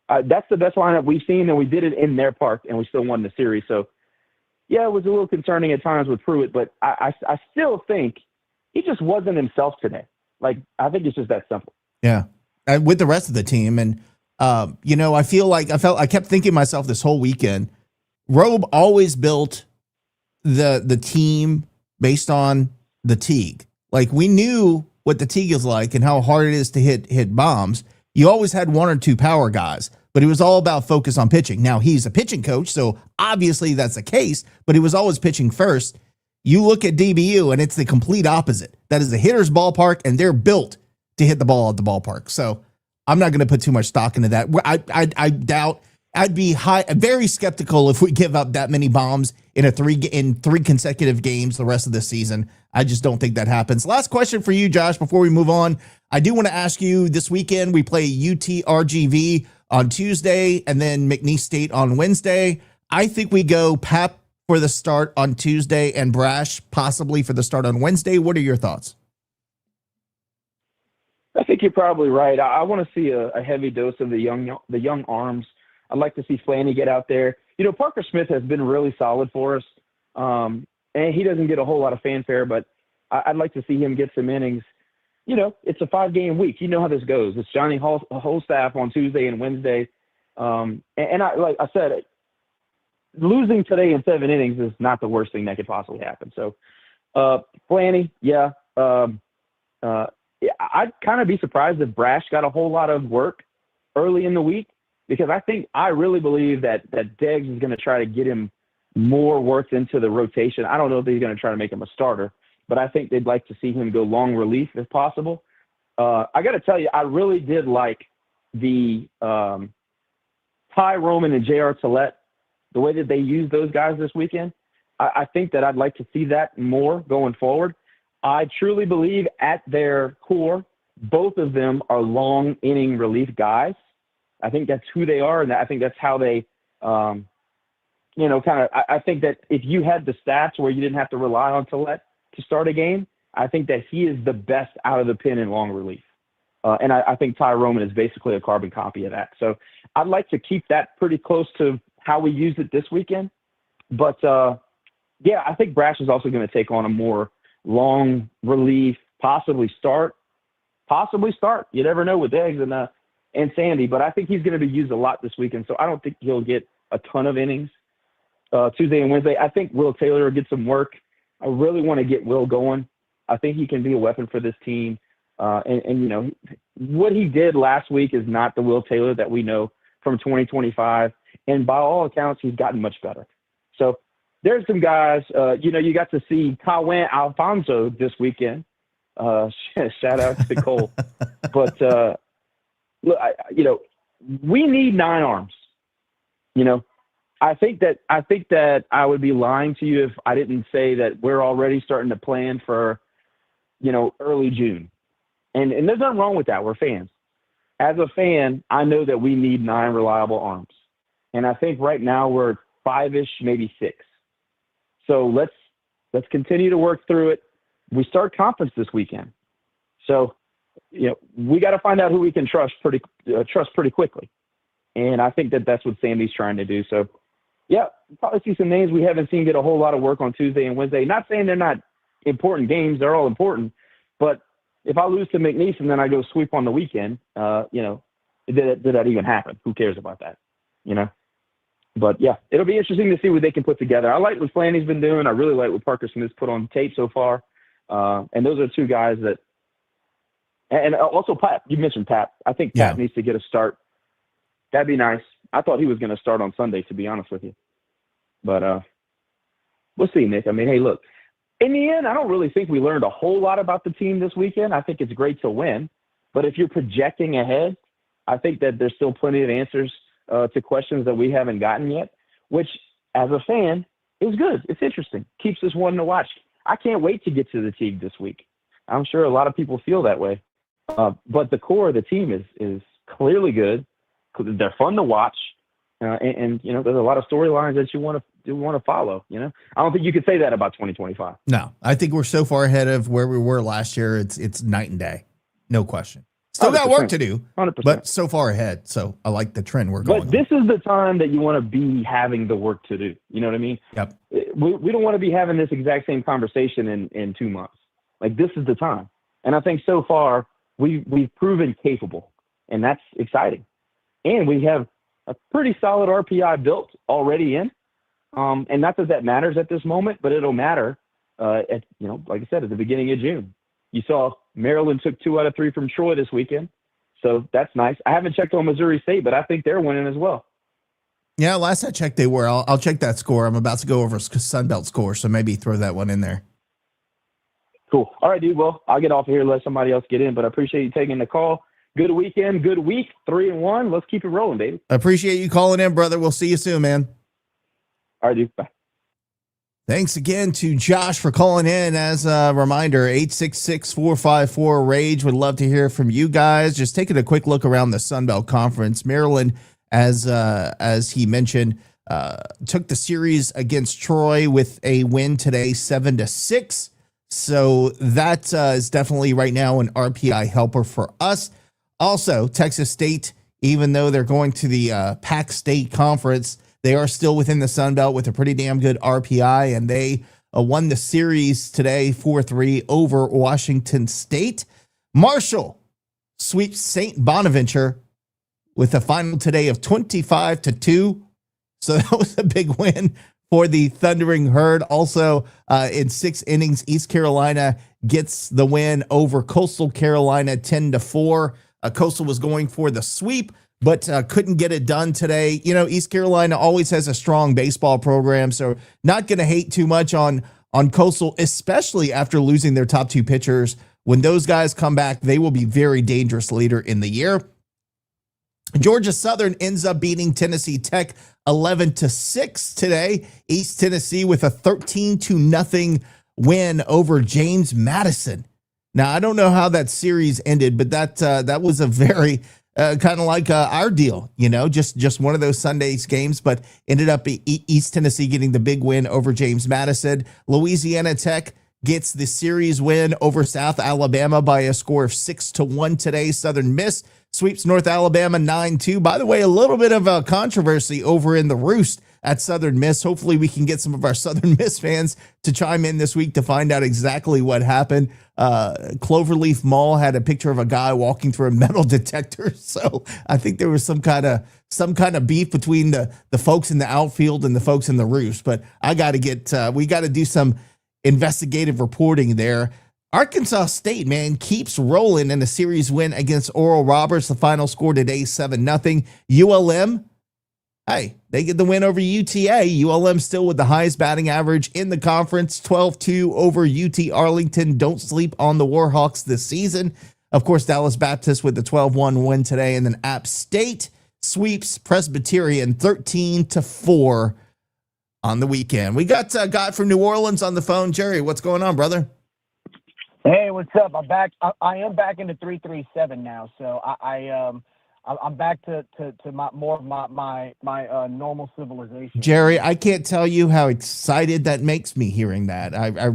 That's the best lineup we've seen, and we did it in their park, and we still won the series. So, yeah, it was a little concerning at times with Pruitt, but I still think he just wasn't himself today. Like, I think it's just that simple. Yeah, and with the rest of the team, and I feel like I kept thinking to myself this whole weekend. Robe always built the team based on the Teague. Like, we knew what the Teague is like and how hard it is to hit bombs. You always had one or two power guys, but it was all about focus on pitching. Now, he's a pitching coach, so obviously that's the case, but he was always pitching first. You look at DBU, and it's the complete opposite. That is the hitter's ballpark, and they're built to hit the ball at the ballpark. So I'm not going to put too much stock into that. I doubt. I'd be very skeptical if we give up that many bombs in three consecutive games the rest of the season. I just don't think that happens. Last question for you, Josh, before we move on. I do want to ask you, this weekend we play UTRGV on Tuesday and then McNeese State on Wednesday. I think we go Pap for the start on Tuesday and Brash possibly for the start on Wednesday. What are your thoughts? I think you're probably right. I want to see a heavy dose of the young arms. I'd like to see Flanny get out there. Parker Smith has been really solid for us, and he doesn't get a whole lot of fanfare, but I'd like to see him get some innings. It's a 5-game week. You know how this goes. It's Johnny Holstaff on Tuesday and Wednesday. And like I said, losing today in 7 innings is not the worst thing that could possibly happen. So, Flanny, yeah. I'd kind of be surprised if Brash got a whole lot of work early in the week, because I really believe that Deggs is going to try to get him more worked into the rotation. I don't know if he's going to try to make him a starter, but I think they'd like to see him go long relief if possible. I got to tell you, I really did like the Ty Roman and J.R. Tillett, the way that they used those guys this weekend. I think that I'd like to see that more going forward. I truly believe at their core, both of them are long inning relief guys. I think that's who they are, and I think that's how they, I think that if you had the stats where you didn't have to rely on Tillett to start a game, I think that he is the best out of the pen in long relief. And I think Ty Roman is basically a carbon copy of that. So I'd like to keep that pretty close to how we used it this weekend. But, I think Brash is also going to take on a more long relief, possibly start. You never know with Eggs and Sandy, but I think he's going to be used a lot this weekend, so I don't think he'll get a ton of innings Tuesday and Wednesday. I think Will Taylor will get some work. I really want to get Will going. I think he can be a weapon for this team. And you know, what he did last week is not the Will Taylor that we know from 2025. And by all accounts, he's gotten much better. So there's some guys, you know, you got to see Cajuns Alfonso this weekend. Shout out to Cole. But, look, you know, we need 9 arms. You know, I think that I would be lying to you if I didn't say that we're already starting to plan for, you know, early June. And there's nothing wrong with that. We're fans. As a fan, I know that we need 9 reliable arms. And I think right now we're 5-ish, maybe 6. So let's continue to work through it. We start conference this weekend. So, you know, we got to find out who we can trust pretty quickly. And I think that that's what Sammy's trying to do. So, yeah, probably see some names we haven't seen get a whole lot of work on Tuesday and Wednesday. Not saying they're not important games. They're all important. But if I lose to McNeese and then I go sweep on the weekend, you know, did that even happen? Who cares about that, you know? But, yeah, it'll be interesting to see what they can put together. I like what Flanny's been doing. I really like what Parker Smith's put on tape so far. And those are 2 guys that – and also Pat. You mentioned Pat. I think Pat needs to get a start. That'd be nice. I thought he was going to start on Sunday, to be honest with you. But we'll see, Nick. I mean, hey, look, in the end, I don't really think we learned a whole lot about the team this weekend. I think it's great to win. But if you're projecting ahead, I think that there's still plenty of answers to questions that we haven't gotten yet, which, as a fan, is good. It's interesting. Keeps us wanting to watch. I can't wait to get to the Teague this week. I'm sure a lot of people feel that way. But the core of the team is clearly good. They're fun to watch. And you know, there's a lot of storylines that you want to follow. You know, I don't think you could say that about 2025. No, I think we're so far ahead of where we were last year. It's night and day, no question. Still got work to do, 100%. But so far ahead. So I like the trend we're going. But this is the time that you want to be having the work to do. You know what I mean? Yep. We don't want to be having this exact same conversation in 2 months. Like, this is the time. And I think so far we've proven capable, and that's exciting. And we have a pretty solid RPI built already in. And not that matters at this moment, but it'll matter at, you know, like I said, at the beginning of June. You saw Maryland took 2 out of 3 from Troy this weekend. So that's nice. I haven't checked on Missouri State, but I think they're winning as well. Yeah, last I checked, they were. I'll check that score. I'm about to go over Sunbelt score, so maybe throw that one in there. Cool. All right, dude. Well, I'll get off of here and let somebody else get in, but I appreciate you taking the call. Good weekend, good week, 3-1. Let's keep it rolling, baby. I appreciate you calling in, brother. We'll see you soon, man. All right, dude. Bye. Thanks again to Josh for calling in. As a reminder, 866-454-RAGE. Would love to hear from you guys. Just taking a quick look around the Sun Belt Conference. Maryland, as he mentioned, took the series against Troy with a win today, 7-6. So that is definitely right now an RPI helper for us. Also, Texas State, even though they're going to the Pac State Conference, they are still within the Sun Belt with a pretty damn good RPI, and they won the series today 4-3 over Washington State. Marshall sweeps St. Bonaventure with a final today of 25-2. So that was a big win for the Thundering Herd. Also, in 6 innings, East Carolina gets the win over Coastal Carolina 10-4. Coastal was going for the sweep, but couldn't get it done today. You know, East Carolina always has a strong baseball program, so not going to hate too much on Coastal, especially after losing their top 2 pitchers. When those guys come back, they will be very dangerous later in the year. Georgia Southern ends up beating Tennessee Tech 11-6 today. East Tennessee with a 13-0 win over James Madison. Now, I don't know how that series ended, but that was a very kind of like our deal, you know, just one of those Sundays games, but ended up East Tennessee getting the big win over James Madison. Louisiana Tech gets the series win over South Alabama by a score of 6-1 today. Southern Miss sweeps North Alabama 9-2. By the way, a little bit of a controversy over in the Roost at Southern Miss. Hopefully we can get some of our Southern Miss fans to chime in this week to find out exactly what happened. Cloverleaf Mall had a picture of a guy walking through a metal detector. So I think there was some kind of beef between the folks in the outfield and the folks in the Roost. But we got to do some investigative reporting there. Arkansas State, man, keeps rolling in a series win against Oral Roberts. The final score today, 7-0. ULM, hey, they get the win over UTA. ULM still with the highest batting average in the conference, 12-2 over UT Arlington. Don't sleep on the Warhawks this season. Of course, Dallas Baptist with the 12-1 win today, and then App State sweeps Presbyterian 13-4 on the weekend. We got a guy from New Orleans on the phone. Jerry, what's going on, brother? Hey, what's up? I'm back. I am back into 337 now, so I'm back to my normal civilization. Jerry, I can't tell you how excited that makes me hearing that. I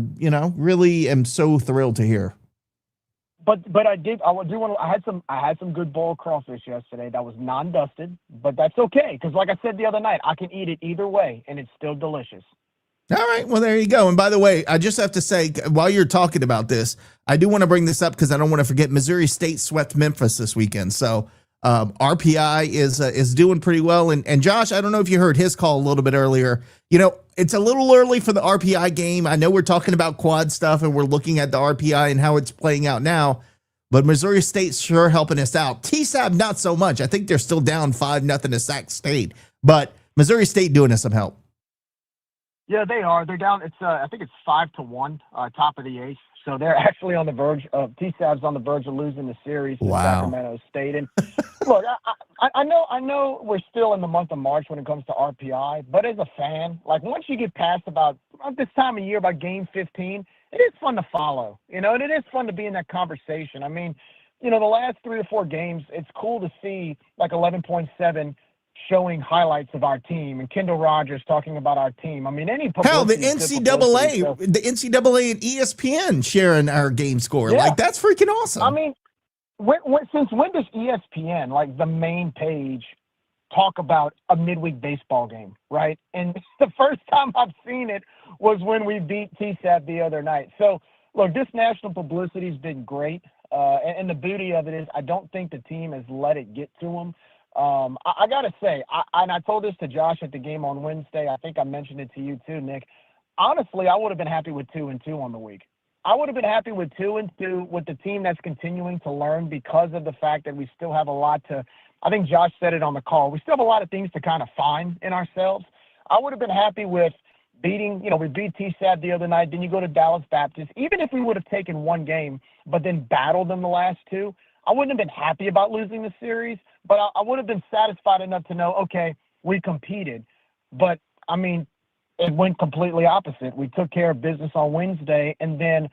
really am so thrilled to hear. But I had some good boiled crawfish yesterday that was non-dusted, but that's okay because like I said the other night, I can eat it either way and it's still delicious. All right. Well, there you go. And by the way, I just have to say, while you're talking about this, I do want to bring this up because I don't want to forget Missouri State swept Memphis this weekend. So RPI is doing pretty well. And Josh, I don't know if you heard his call a little bit earlier. It's a little early for the RPI game. I know we're talking about quad stuff and we're looking at the RPI and how it's playing out now. But Missouri State's sure helping us out. TSAB, not so much. I think they're still down 5-0 to Sac State. But Missouri State doing us some help. Yeah, they are. They're down. It's I think it's 5-1, top of the eighth. So they're actually on the verge of TSAB's on the verge of losing the series to Sacramento State. And look, I know we're still in the month of March when it comes to RPI, but as a fan, like once you get past about this time of year, about game 15, it is fun to follow, and it is fun to be in that conversation. I mean, the last 3 or 4 games, it's cool to see like 11.7 showing highlights of our team and Kendall Rogers talking about our team. I mean, the NCAA and ESPN sharing our game score. Yeah. Like, that's freaking awesome. I mean, since when does ESPN, like the main page, talk about a midweek baseball game, right? And the first time I've seen it was when we beat TSAB the other night. So, look, this national publicity has been great. And the beauty of it is I don't think the team has let it get to them. I got to say, I told this to Josh at the game on Wednesday. I think I mentioned it to you too, Nick. Honestly, I would have been happy with 2-2 on the week. I would have been happy with 2-2 with the team that's continuing to learn because of the fact that we still have a lot to – I think Josh said it on the call. We still have a lot of things to kind of find in ourselves. I would have been happy with beating – we beat TSAB the other night. Then you go to Dallas Baptist. Even if we would have taken one game but then battled them the last two, I wouldn't have been happy about losing the series. But I would have been satisfied enough to know, okay, we competed. But, I mean, it went completely opposite. We took care of business on Wednesday, and then,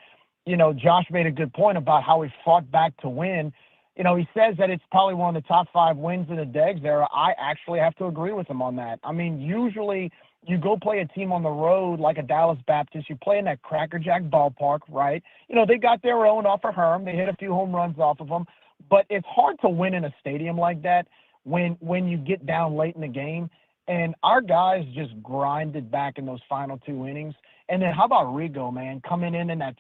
Josh made a good point about how we fought back to win. He says that it's probably one of the top 5 wins in the Degs era. I actually have to agree with him on that. I mean, usually you go play a team on the road like a Dallas Baptist. You play in that Cracker Jack ballpark, right? They got their own off of Herm. They hit a few home runs off of them. But it's hard to win in a stadium like that when you get down late in the game. And our guys just grinded back in those final 2 innings. And then how about Rigo, man, coming in that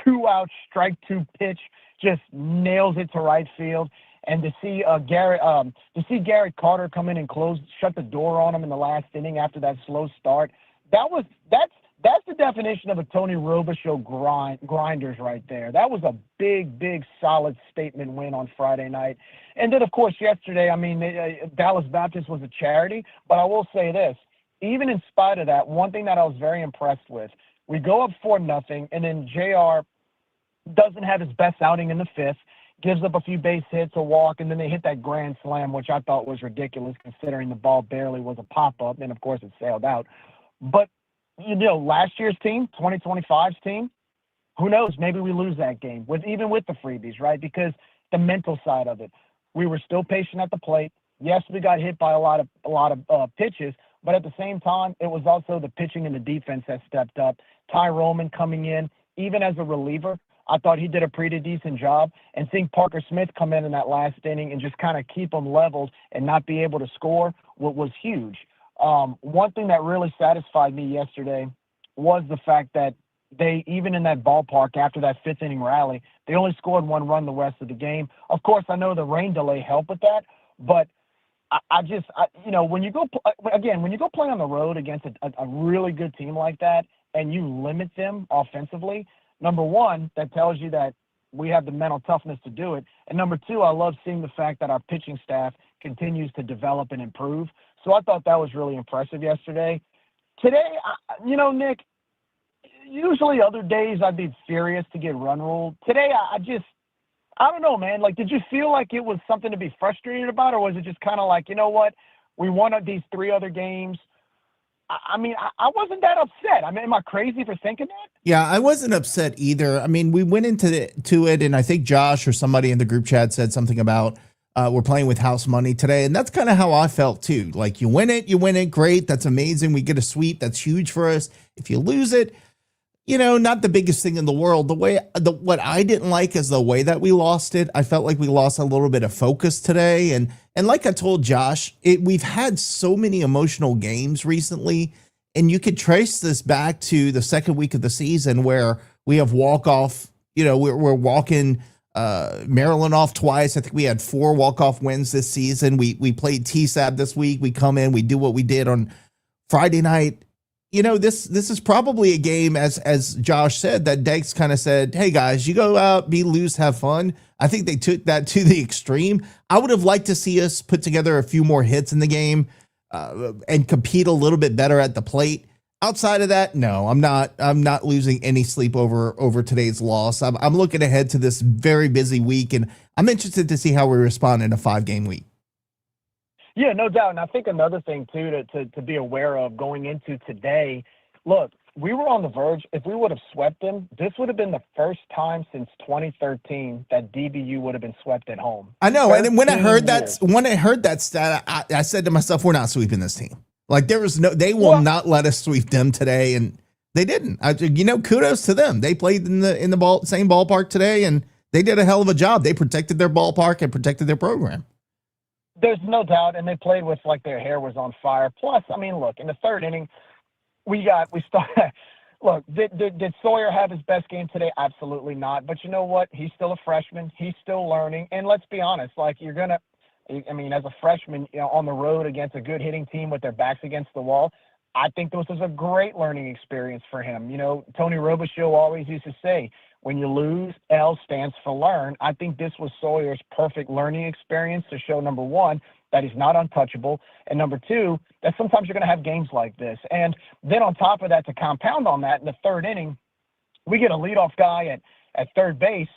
2-out strike 2 pitch, just nails it to right field. And to see Garrett Carter come in and shut the door on him in the last inning after that slow start, that's the definition of a Tony Robichaux grinders right there. That was a big, big, solid statement win on Friday night. And then, of course, yesterday, I mean, Dallas Baptist was a charity. But I will say this, even in spite of that, one thing that I was very impressed with, we go up 4-0, and then JR doesn't have his best outing in the 5th, gives up a few base hits, a walk, and then they hit that grand slam, which I thought was ridiculous considering the ball barely was a pop-up, and, of course, it sailed out. But last year's team, 2025's team, who knows? Maybe we lose that game even with the freebies, right? Because the mental side of it, we were still patient at the plate. Yes, we got hit by a lot of pitches, but at the same time, it was also the pitching and the defense that stepped up. Ty Roman coming in, even as a reliever, I thought he did a pretty decent job. And seeing Parker Smith come in that last inning and just kind of keep them leveled and not be able to score was huge. One thing that really satisfied me yesterday was the fact that they, even in that ballpark after that 5th inning rally, they only scored 1 run the rest of the game. Of course, I know the rain delay helped with that, but when you go play on the road against a really good team like that and you limit them offensively, Number one, that tells you that we have the mental toughness to do it. And number two, I love seeing the fact that our pitching staff continues to develop and improve. So I thought that was really impressive yesterday. Today, Nick, usually other days I'd be furious to get run ruled. Today, I don't know, man. Like, did you feel like it was something to be frustrated about, or was it just kind of like, you know what, we won these 3 other games? I mean, I wasn't that upset. I mean, am I crazy for thinking that? Yeah, I wasn't upset either. I mean, we went into it, and I think Josh or somebody in the group chat said something about we're playing with house money today, and that's kind of how I felt too. Like, you win it, great, that's amazing. We get a sweep, that's huge for us. If you lose it, not the biggest thing in the world. What I didn't like is the way that we lost it. I felt like we lost a little bit of focus today. And like I told Josh, we've had so many emotional games recently, and you could trace this back to the second week of the season where we have walk-off, we're walking Maryland off twice. I think we had 4 walk-off wins this season. We played TSAB this week. We come in, we do what we did on Friday night. This is probably a game, as Josh said, that Dex kind of said, hey guys, you go out, be loose, have fun. I think they took that to the extreme. I would have liked to see us put together a few more hits in the game and compete a little bit better at the plate. Outside of that, no, I'm not losing any sleep over today's loss. I'm looking ahead to this very busy week, and I'm interested to see how we respond in a 5-game week. Yeah, no doubt. And I think another thing, too, to be aware of going into today, look, we were on the verge. If we would have swept them, this would have been the first time since 2013 that DBU would have been swept at home. I know. And then when I heard that stat, I said to myself, we're not sweeping this team. Like, they will not let us sweep them today. And they didn't. Kudos to them. They played in the same ballpark today, and they did a hell of a job. They protected their ballpark and protected their program. There's no doubt, and they played with like their hair was on fire. Plus, I mean, look, in the third inning, we started. Look, did Sawyer have his best game today? Absolutely not. But you know what? He's still a freshman. He's still learning. And let's be honest, like, as a freshman, on the road against a good hitting team with their backs against the wall, I think this was a great learning experience for him. Tony Robichaux always used to say, when you lose, L stands for learn. I think this was Sawyer's perfect learning experience to show, number one, that he's not untouchable, and number two, that sometimes you're going to have games like this. And then on top of that, to compound on that, in the third inning, we get a leadoff guy at third base,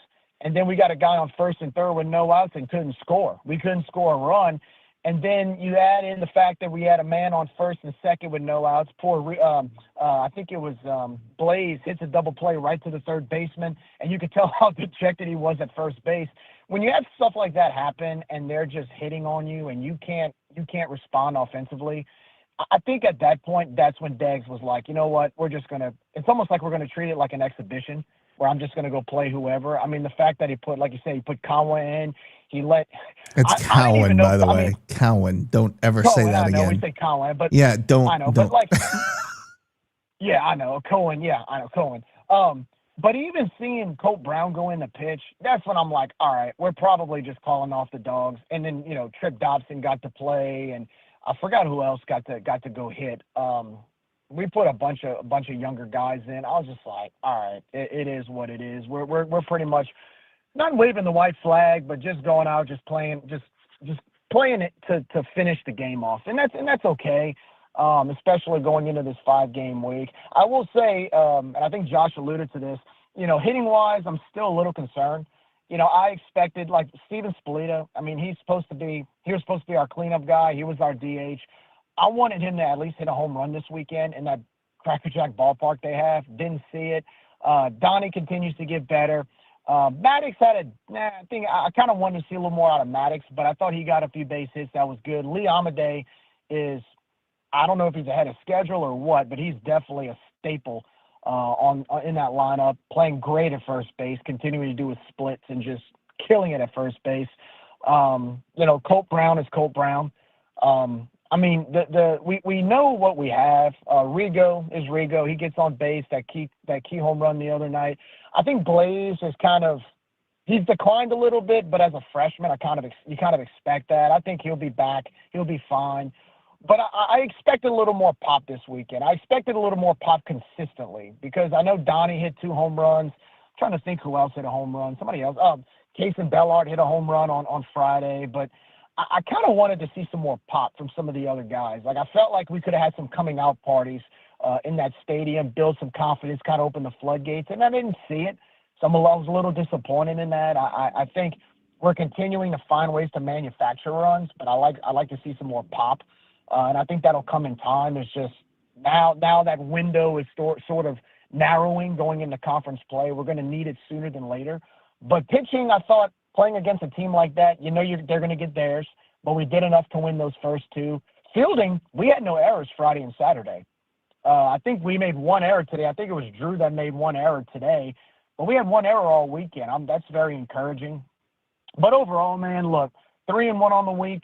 and then we got a guy on first and third with no outs and couldn't score. We couldn't score a run. And then you add in the fact that we had a man on first and second with no outs. I think it was Blaze hits a double play right to the third baseman, and you could tell how dejected he was at first base. When you have stuff like that happen and they're just hitting on you and you can't respond offensively, I think at that point that's when Deggs was like, you know what, it's almost like we're going to treat it like an exhibition where I'm just going to go play whoever. I mean, the fact that he put, like you said, he put Conway in. It's Cowan, by the way. Cowan. Don't ever say that again. I know we say Cowan, but yeah, don't. I know, don't. But like, yeah, I know Cohen. Yeah, I know Cohen. But even seeing Colt Brown go in the pitch, that's when I'm like, all right, we're probably just calling off the dogs. And then Trip Dobson got to play, and I forgot who else got to go hit. We put a bunch of younger guys in. I was just like, all right, it is what it is. We're pretty much not waving the white flag, but just going out, just playing it to finish the game off, and that's okay. Especially going into this 5-game week. I will say, and I think Josh alluded to this, hitting wise, I'm still a little concerned. I expected, like, Steven Spolita, I mean, he was supposed to be our cleanup guy. He was our DH. I wanted him to at least hit a home run this weekend in that Crackerjack ballpark they have. Didn't see it. Donnie continues to get better. Maddox had I kind of wanted to see a little more out of Maddox, but I thought he got a few base hits. That was good. Lee Amadei is, I don't know if he's ahead of schedule or what, but he's definitely a staple in that lineup, playing great at first base, continuing to do his splits and just killing it at first base. Colt Brown is Colt Brown. I mean, we know what we have. Rigo is Rigo. He gets on base, that key home run the other night. I think Blaze is he's declined a little bit, but as a freshman, you kind of expect that. I think he'll be back. He'll be fine. But I expected a little more pop this weekend. I expected a little more pop consistently because I know Donnie hit 2 home runs. I'm trying to think who else hit a home run. Somebody else. Casey Bellard hit a home run on Friday. But I kind of wanted to see some more pop from some of the other guys. Like, I felt like we could have had some coming out parties in that stadium, build some confidence, kind of open the floodgates. And I didn't see it. So I was a little disappointed in that. I think we're continuing to find ways to manufacture runs, but I like to see some more pop. And I think that'll come in time. It's just now that window is sort of narrowing going into conference play. We're going to need it sooner than later. But pitching, I thought, playing against a team like that, they're going to get theirs, but we did enough to win those first 2. Fielding, we had no errors Friday and Saturday. I think we made 1 error today. I think it was Drew that made 1 error today, but we had 1 error all weekend. That's very encouraging. But overall, man, look, 3-1 on the week.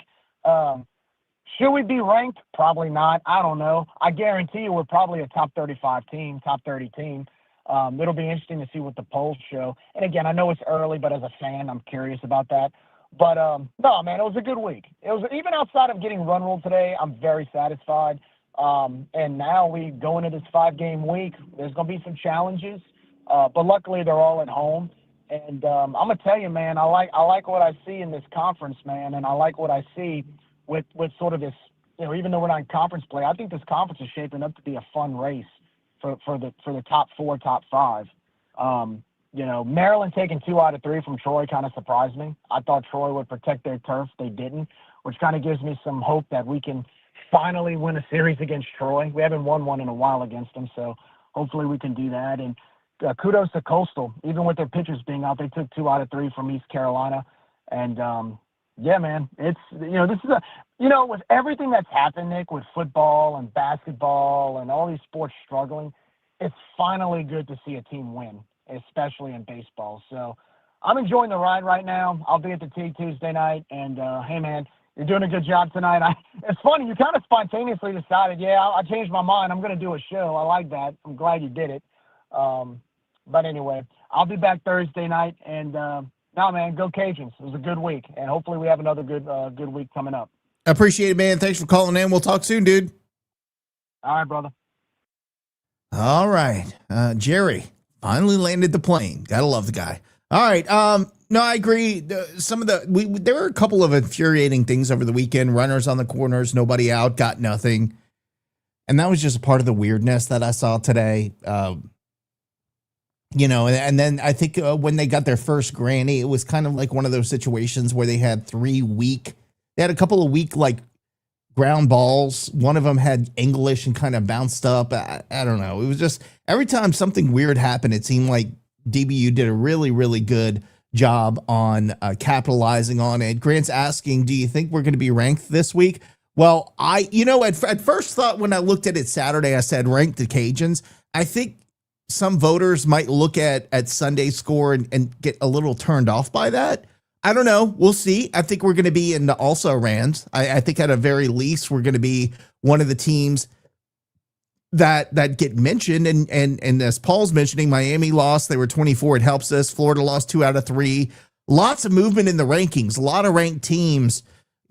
Should we be ranked? Probably not. I don't know. I guarantee you we're probably a top 35 team, top 30 team. It'll be interesting to see what the polls show. And again, I know it's early, but as a fan, I'm curious about that. But no, man, it was a good week. It was, even outside of getting run ruled today, I'm very satisfied. And now we go into this 5-game week. There's going to be some challenges, but luckily they're all at home. And I'm gonna tell you, man, I like what I see in this conference, man, and I like what I see with sort of this, even though we're not in conference play, I think this conference is shaping up to be a fun race for the top 4, top 5. Maryland taking 2 out of 3 from Troy kind of surprised me. I thought Troy would protect their turf. They didn't, which kind of gives me some hope that we can finally win a series against Troy. We haven't won one in a while against them, so hopefully we can do that. And kudos to Coastal. Even with their pitchers being out, they took 2 out of 3 from East Carolina. And, yeah, man, it's, this is with everything that's happened, Nick, with football and basketball and all these sports struggling, it's finally good to see a team win, especially in baseball. So I'm enjoying the ride right now. I'll be at the T Tuesday night. And, hey, man, you're doing a good job tonight. It's funny. You kind of spontaneously decided, I changed my mind. I'm going to do a show. I like that. I'm glad you did it. But anyway, I'll be back Thursday night. And, no, man, go Cajuns. It was a good week. And hopefully we have another good week coming up. I appreciate it, man. Thanks for calling in. We'll talk soon, dude. All right, brother. All right. Jerry finally landed the plane. Gotta love the guy. All right. No, I agree. There were a couple of infuriating things over the weekend. Runners on the corners, nobody out, got nothing. And that was just a part of the weirdness that I saw today. And then I think when they got their first granny, it was kind of like one of those situations where they had they had a couple of weak, ground balls. One of them had English and kind of bounced up. I don't know. It was just every time something weird happened, it seemed like DBU did a really, really good job on capitalizing on it. Grant's asking, do you think we're going to be ranked this week? Well, at first thought when I looked at it Saturday, I said rank the Cajuns. I think some voters might look at Sunday's score and get a little turned off by that. I don't know. We'll see. I think we're going to be in the also-rans. I think at a very least, we're going to be one of the teams that get mentioned. And as Paul's mentioning, Miami lost. They were 24. It helps us. Florida lost 2 out of 3. Lots of movement in the rankings. A lot of ranked teams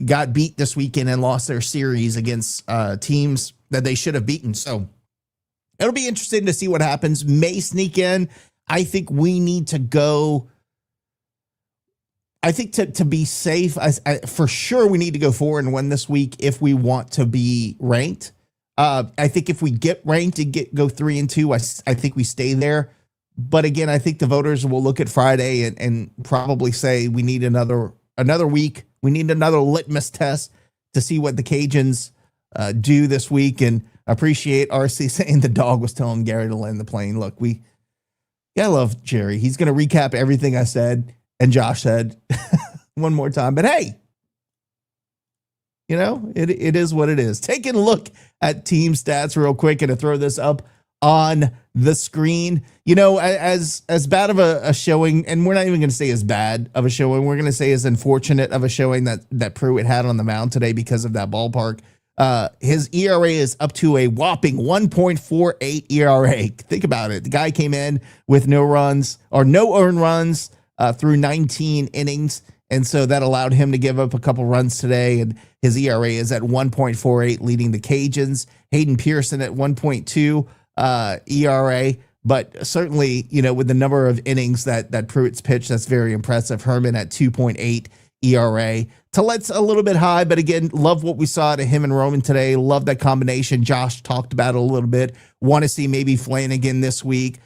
got beat this weekend and lost their series against teams that they should have beaten. So it'll be interesting to see what happens. May sneak in. I think we need to go. I think to be safe, for sure we need to go 4-1 this week if we want to be ranked. I think if we get ranked and go 3-2, I think we stay there. But again, I think the voters will look at Friday and probably say we need another week. We need another litmus test to see what the Cajuns do this week. And appreciate RC saying the dog was telling Gary to land the plane. Look, I love Jerry. He's going to recap everything I said and Josh said one more time. But hey, it is what it is. Taking a look at team stats real quick and to throw this up on the screen. As bad of a showing, and we're not even going to say as bad of a showing, we're going to say as unfortunate of a showing that Pruitt had on the mound today because of that ballpark. His ERA is up to a whopping 1.48 ERA. Think about it. The guy came in with no runs or no earned runs through 19 innings And so that allowed him to give up a couple runs today. And his ERA is at 1.48, leading the Cajuns. Hayden Pearson at 1.2 ERA. But certainly, with the number of innings that Pruitt's pitched, that's very impressive. Herman at 2.8 ERA. Tillette's a little bit high, but again, love what we saw out of him and Roman today. Love that combination. Josh talked about it a little bit. Want to see maybe Flanagan this week.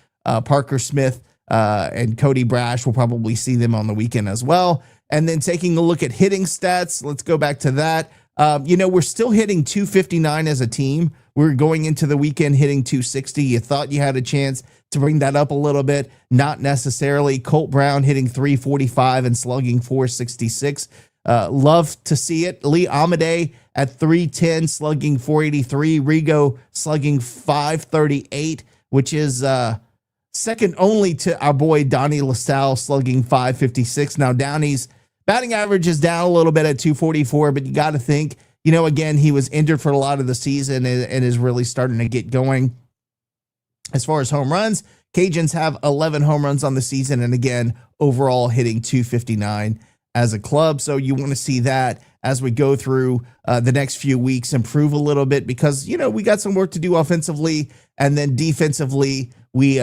Parker Smith and Cody Brash, will probably see them on the weekend as well. And then taking a look at hitting stats, let's go back to that. We're still hitting 259 as a team. We're going into the weekend hitting 260. You thought you had a chance to bring that up a little bit. Not necessarily. Colt Brown hitting 345 and slugging 466. Love to see it. Lee Amadei at 310, slugging 483. Rigo slugging 538, which is second only to our boy Donnie LaSalle slugging 556. Now, Downey's batting average is down a little bit at 244, but you got to think, again, he was injured for a lot of the season and is really starting to get going. As far as home runs, Cajuns have 11 home runs on the season, and again, overall hitting 259 as a club. So you want to see that as we go through the next few weeks improve a little bit, because we got some work to do offensively, and then defensively we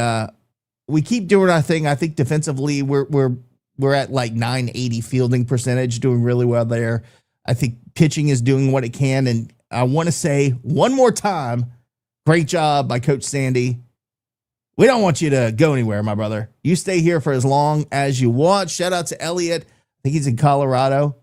keep doing our thing. I think defensively we're at like 980 fielding percentage, doing really well there. I think pitching is doing what it can, and I want to say one more time, great job by Coach Sandy. We don't want you to go anywhere, my brother. You stay here for as long as you want. Shout out to Elliot. I think he's in Colorado.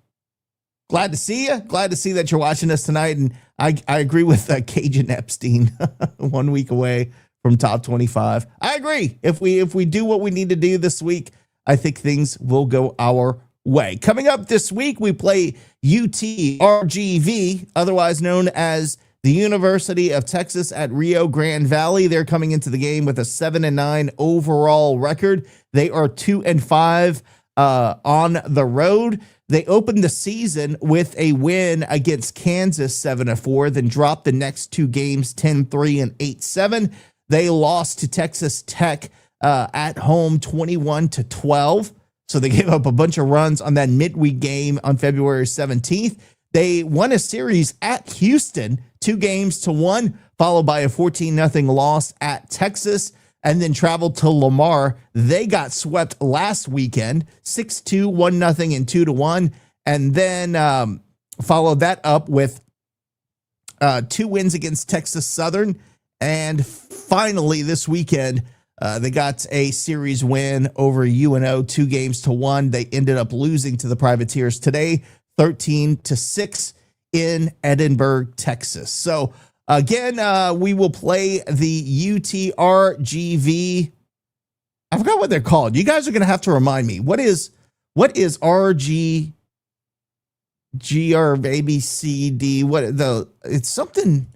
Glad to see you. Glad to see that you're watching us tonight. And I agree with Cajun Epstein, 1 week away from top 25. I agree. If we do what we need to do this week, I think things will go our way. Coming up this week, we play UTRGV, otherwise known as the University of Texas at Rio Grande Valley. They're coming into the game with a 7-9 overall record. They are 2-5 on the road. They opened the season with a win against Kansas 7-4, then dropped the next two games 10-3 and 8-7. They lost to Texas Tech at home 21-12. So they gave up a bunch of runs on that midweek game on February 17th. They won a series at Houston 2-1, followed by a 14-0 loss at Texas, and then traveled to Lamar. They got swept last weekend, 6-2, 1-0, and 2-1, and then followed that up with 2 wins against Texas Southern. And finally, this weekend, they got a series win over UNO, 2-1. They ended up losing to the Privateers today, 13-6 in Edinburgh, Texas. So again, we will play the UTRGV. I forgot what they're called. You guys are going to have to remind me. What is RG, GR, ABCD? It's something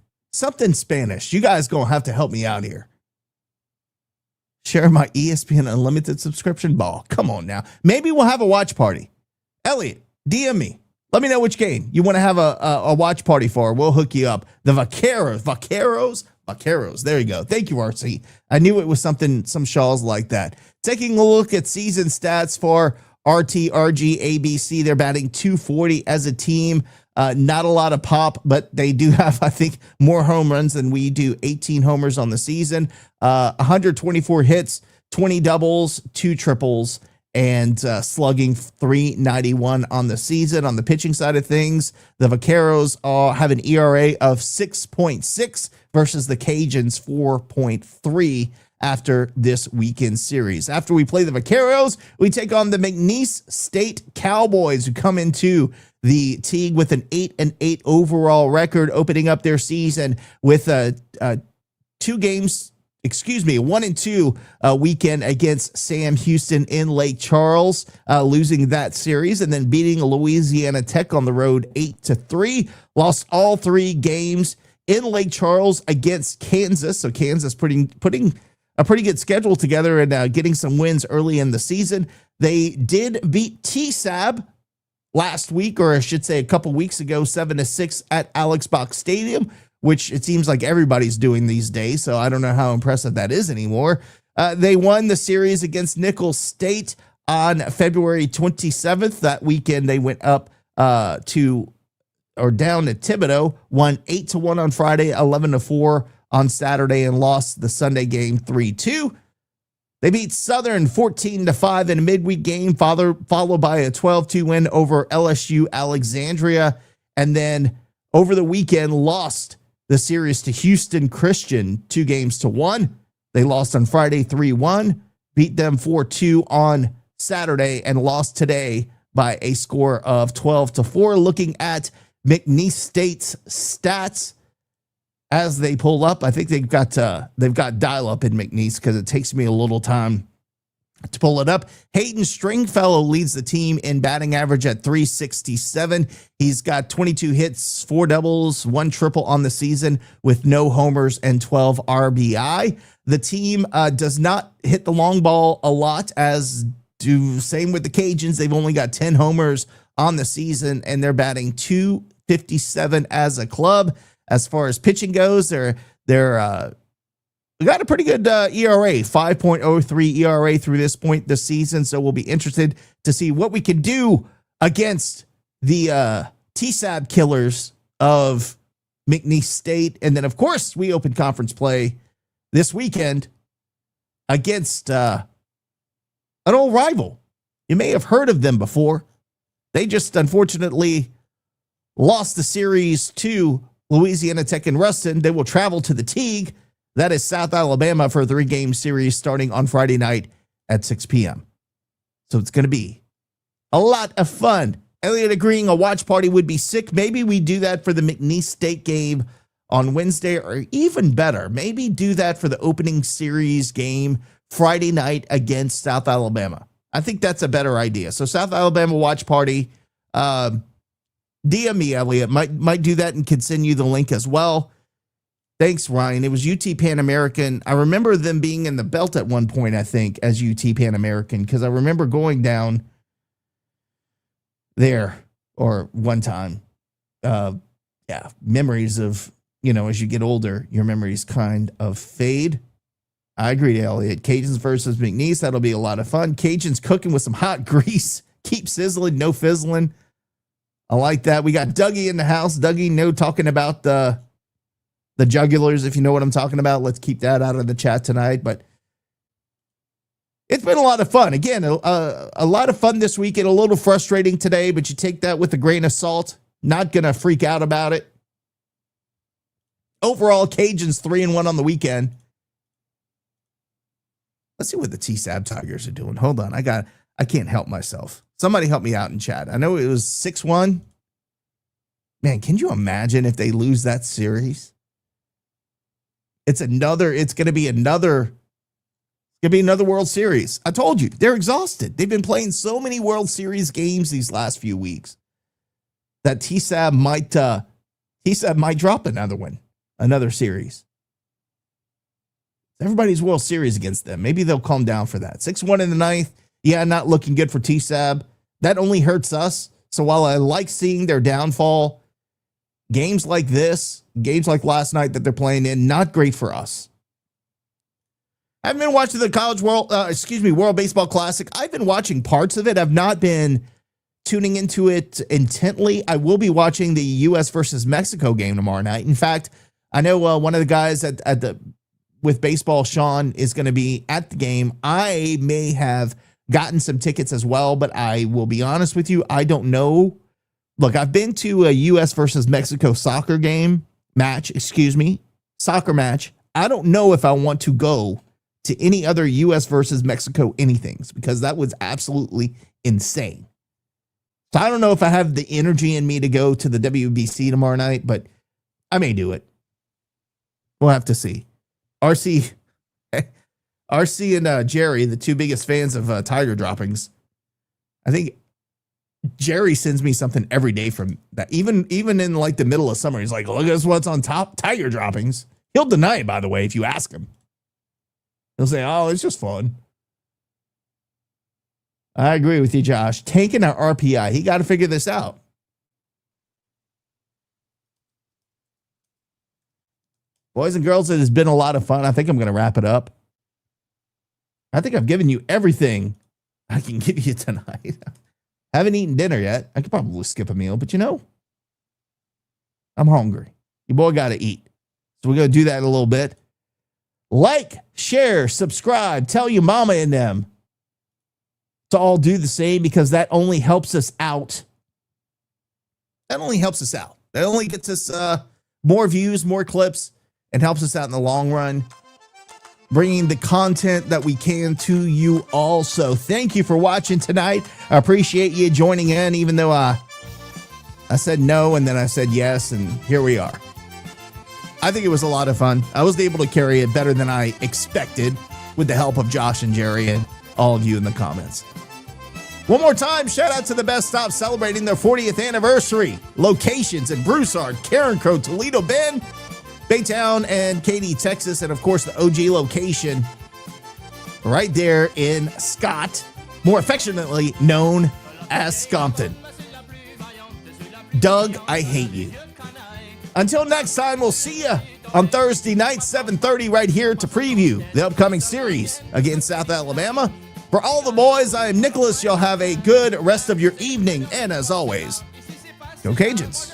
Spanish. You guys going to have to help me out here. Share my ESPN Unlimited subscription ball. Come on now. Maybe we'll have a watch party. Elliot, DM me. Let me know which game you want to have a watch party for. We'll hook you up. The Vaqueros. There you go. Thank you, RC. I knew it was some shawls like that. Taking a look at season stats for RTRG ABC. They're batting 240 as a team. Not a lot of pop, but they do have, I think, more home runs than we do. 18 homers on the season, 124 hits, 20 doubles, 2 triples, and slugging 391 on the season. On the pitching side of things, the Vaqueros have an ERA of 6.6 versus the Cajuns 4.3 after this weekend series. After we play the Vaqueros, we take on the McNeese State Cowboys, who come into the Teague with an 8-8 overall record, opening up their season with a 1-2 weekend against Sam Houston in Lake Charles, losing that series, and then beating Louisiana Tech on the road 8-3. Lost all 3 games in Lake Charles against Kansas. So Kansas putting a pretty good schedule together and getting some wins early in the season. They did beat TSAB last week, or I should say a couple weeks ago, 7-6 at Alex Box Stadium, which it seems like everybody's doing these days. So I don't know how impressive that is anymore. They won the series against Nicholls State on February 27th. That weekend, they went up down to Thibodeau, won 8-1 on Friday, 11-4 on Saturday, and lost the Sunday game 3-2. They beat Southern 14-5 in a midweek game, followed by a 12-2 win over LSU Alexandria. And then over the weekend, lost the series to Houston Christian 2-1. They lost on Friday 3-1, beat them 4-2 on Saturday, and lost today by a score of 12-4. Looking at McNeese State's stats as they pull up, I think they've got dial-up in McNeese because it takes me a little time to pull it up. Hayden Stringfellow leads the team in batting average at .367. He's got 22 hits, 4 doubles, 1 triple on the season with no homers and 12 RBI. The team does not hit the long ball a lot, same with the Cajuns. They've only got 10 homers on the season, and they're batting .257 as a club. As far as pitching goes, they're we got a pretty good ERA, 5.03 ERA through this point this season. So we'll be interested to see what we can do against the TSAB killers of McNeese State. And then, of course, we open conference play this weekend against an old rival. You may have heard of them before. They just unfortunately lost the series to Louisiana Tech and Ruston. They will travel to the Teague. That is South Alabama for a 3-game series starting on Friday night at 6 p.m. So it's going to be a lot of fun. Elliot agreeing a watch party would be sick. Maybe we do that for the McNeese State game on Wednesday, or even better, maybe do that for the opening series game Friday night against South Alabama. I think that's a better idea. So South Alabama watch party. DM me, Elliot. Might do that and can send you the link as well. Thanks, Ryan. It was UT Pan American. I remember them being in the belt at one point, I think, as UT Pan American, because I remember going down there or one time. Memories of, as you get older, your memories kind of fade. I agree, Elliot. Cajuns versus McNeese. That'll be a lot of fun. Cajuns cooking with some hot grease. Keep sizzling, no fizzling. I like that. We got Dougie in the house. Dougie, no talking about the jugulars, if you know what I'm talking about. Let's keep that out of the chat tonight. But it's been a lot of fun. Again, a lot of fun this weekend. A little frustrating today, but you take that with a grain of salt. Not going to freak out about it. Overall, Cajuns 3-1 on the weekend. Let's see what the TSAB Tigers are doing. Hold on. I can't help myself. Somebody help me out in chat. I know it was 6-1. Man, can you imagine if they lose that series? It's going to be another World Series. I told you, they're exhausted. They've been playing so many World Series games these last few weeks that TSAB might drop another series. Everybody's World Series against them. Maybe they'll calm down for that. 6-1 in the ninth. Yeah, not looking good for TSAB. That only hurts us. So while I like seeing their downfall, games like this, games like last night that they're playing in, not great for us. I've been watching the World Baseball Classic. I've been watching parts of it. I've not been tuning into it intently. I will be watching the U.S. versus Mexico game tomorrow night. In fact, I know one of the guys with baseball, Sean, is going to be at the game. I may have gotten some tickets as well, but I will be honest with you, I don't know. Look, I've been to a U.S. versus Mexico soccer match. I don't know if I want to go to any other U.S. versus Mexico anythings, because that was absolutely insane. So I don't know if I have the energy in me to go to the WBC tomorrow night, but I may do it. We'll have to see. RC and Jerry, the two biggest fans of Tiger droppings. I think Jerry sends me something every day from that. Even in like the middle of summer, he's like, look at what's on top, Tiger droppings. He'll deny it, by the way, if you ask him. He'll say, oh, it's just fun. I agree with you, Josh. Tanking our RPI. He got to figure this out. Boys and girls, it has been a lot of fun. I think I'm going to wrap it up. I think I've given you everything I can give you tonight. Haven't eaten dinner yet. I could probably skip a meal, but I'm hungry. Your boy got to eat. So we're going to do that in a little bit. Like, share, subscribe, tell your mama and them to all do the same because that only helps us out. That only helps us out. That only gets us more views, more clips, and helps us out in the long run, bringing the content that we can to you all. So thank you for watching tonight. I appreciate you joining in, even though I said no and then I said yes, and here we are. I think it was a lot of fun. I was able to carry it better than I expected with the help of Josh and Jerry and all of you in the comments. One more time, shout out to the Best Stop celebrating their 40th anniversary. Locations in Broussard, Karen Crow, Toledo Bend, Baytown, and Katy, Texas. And of course, the OG location right there in Scott, more affectionately known as Scompton. Doug, I hate you. Until next time, we'll see you on Thursday night, 7:30, right here to preview the upcoming series against South Alabama. For all the boys, I am Nicholas. Y'all have a good rest of your evening. And as always, go Cajuns.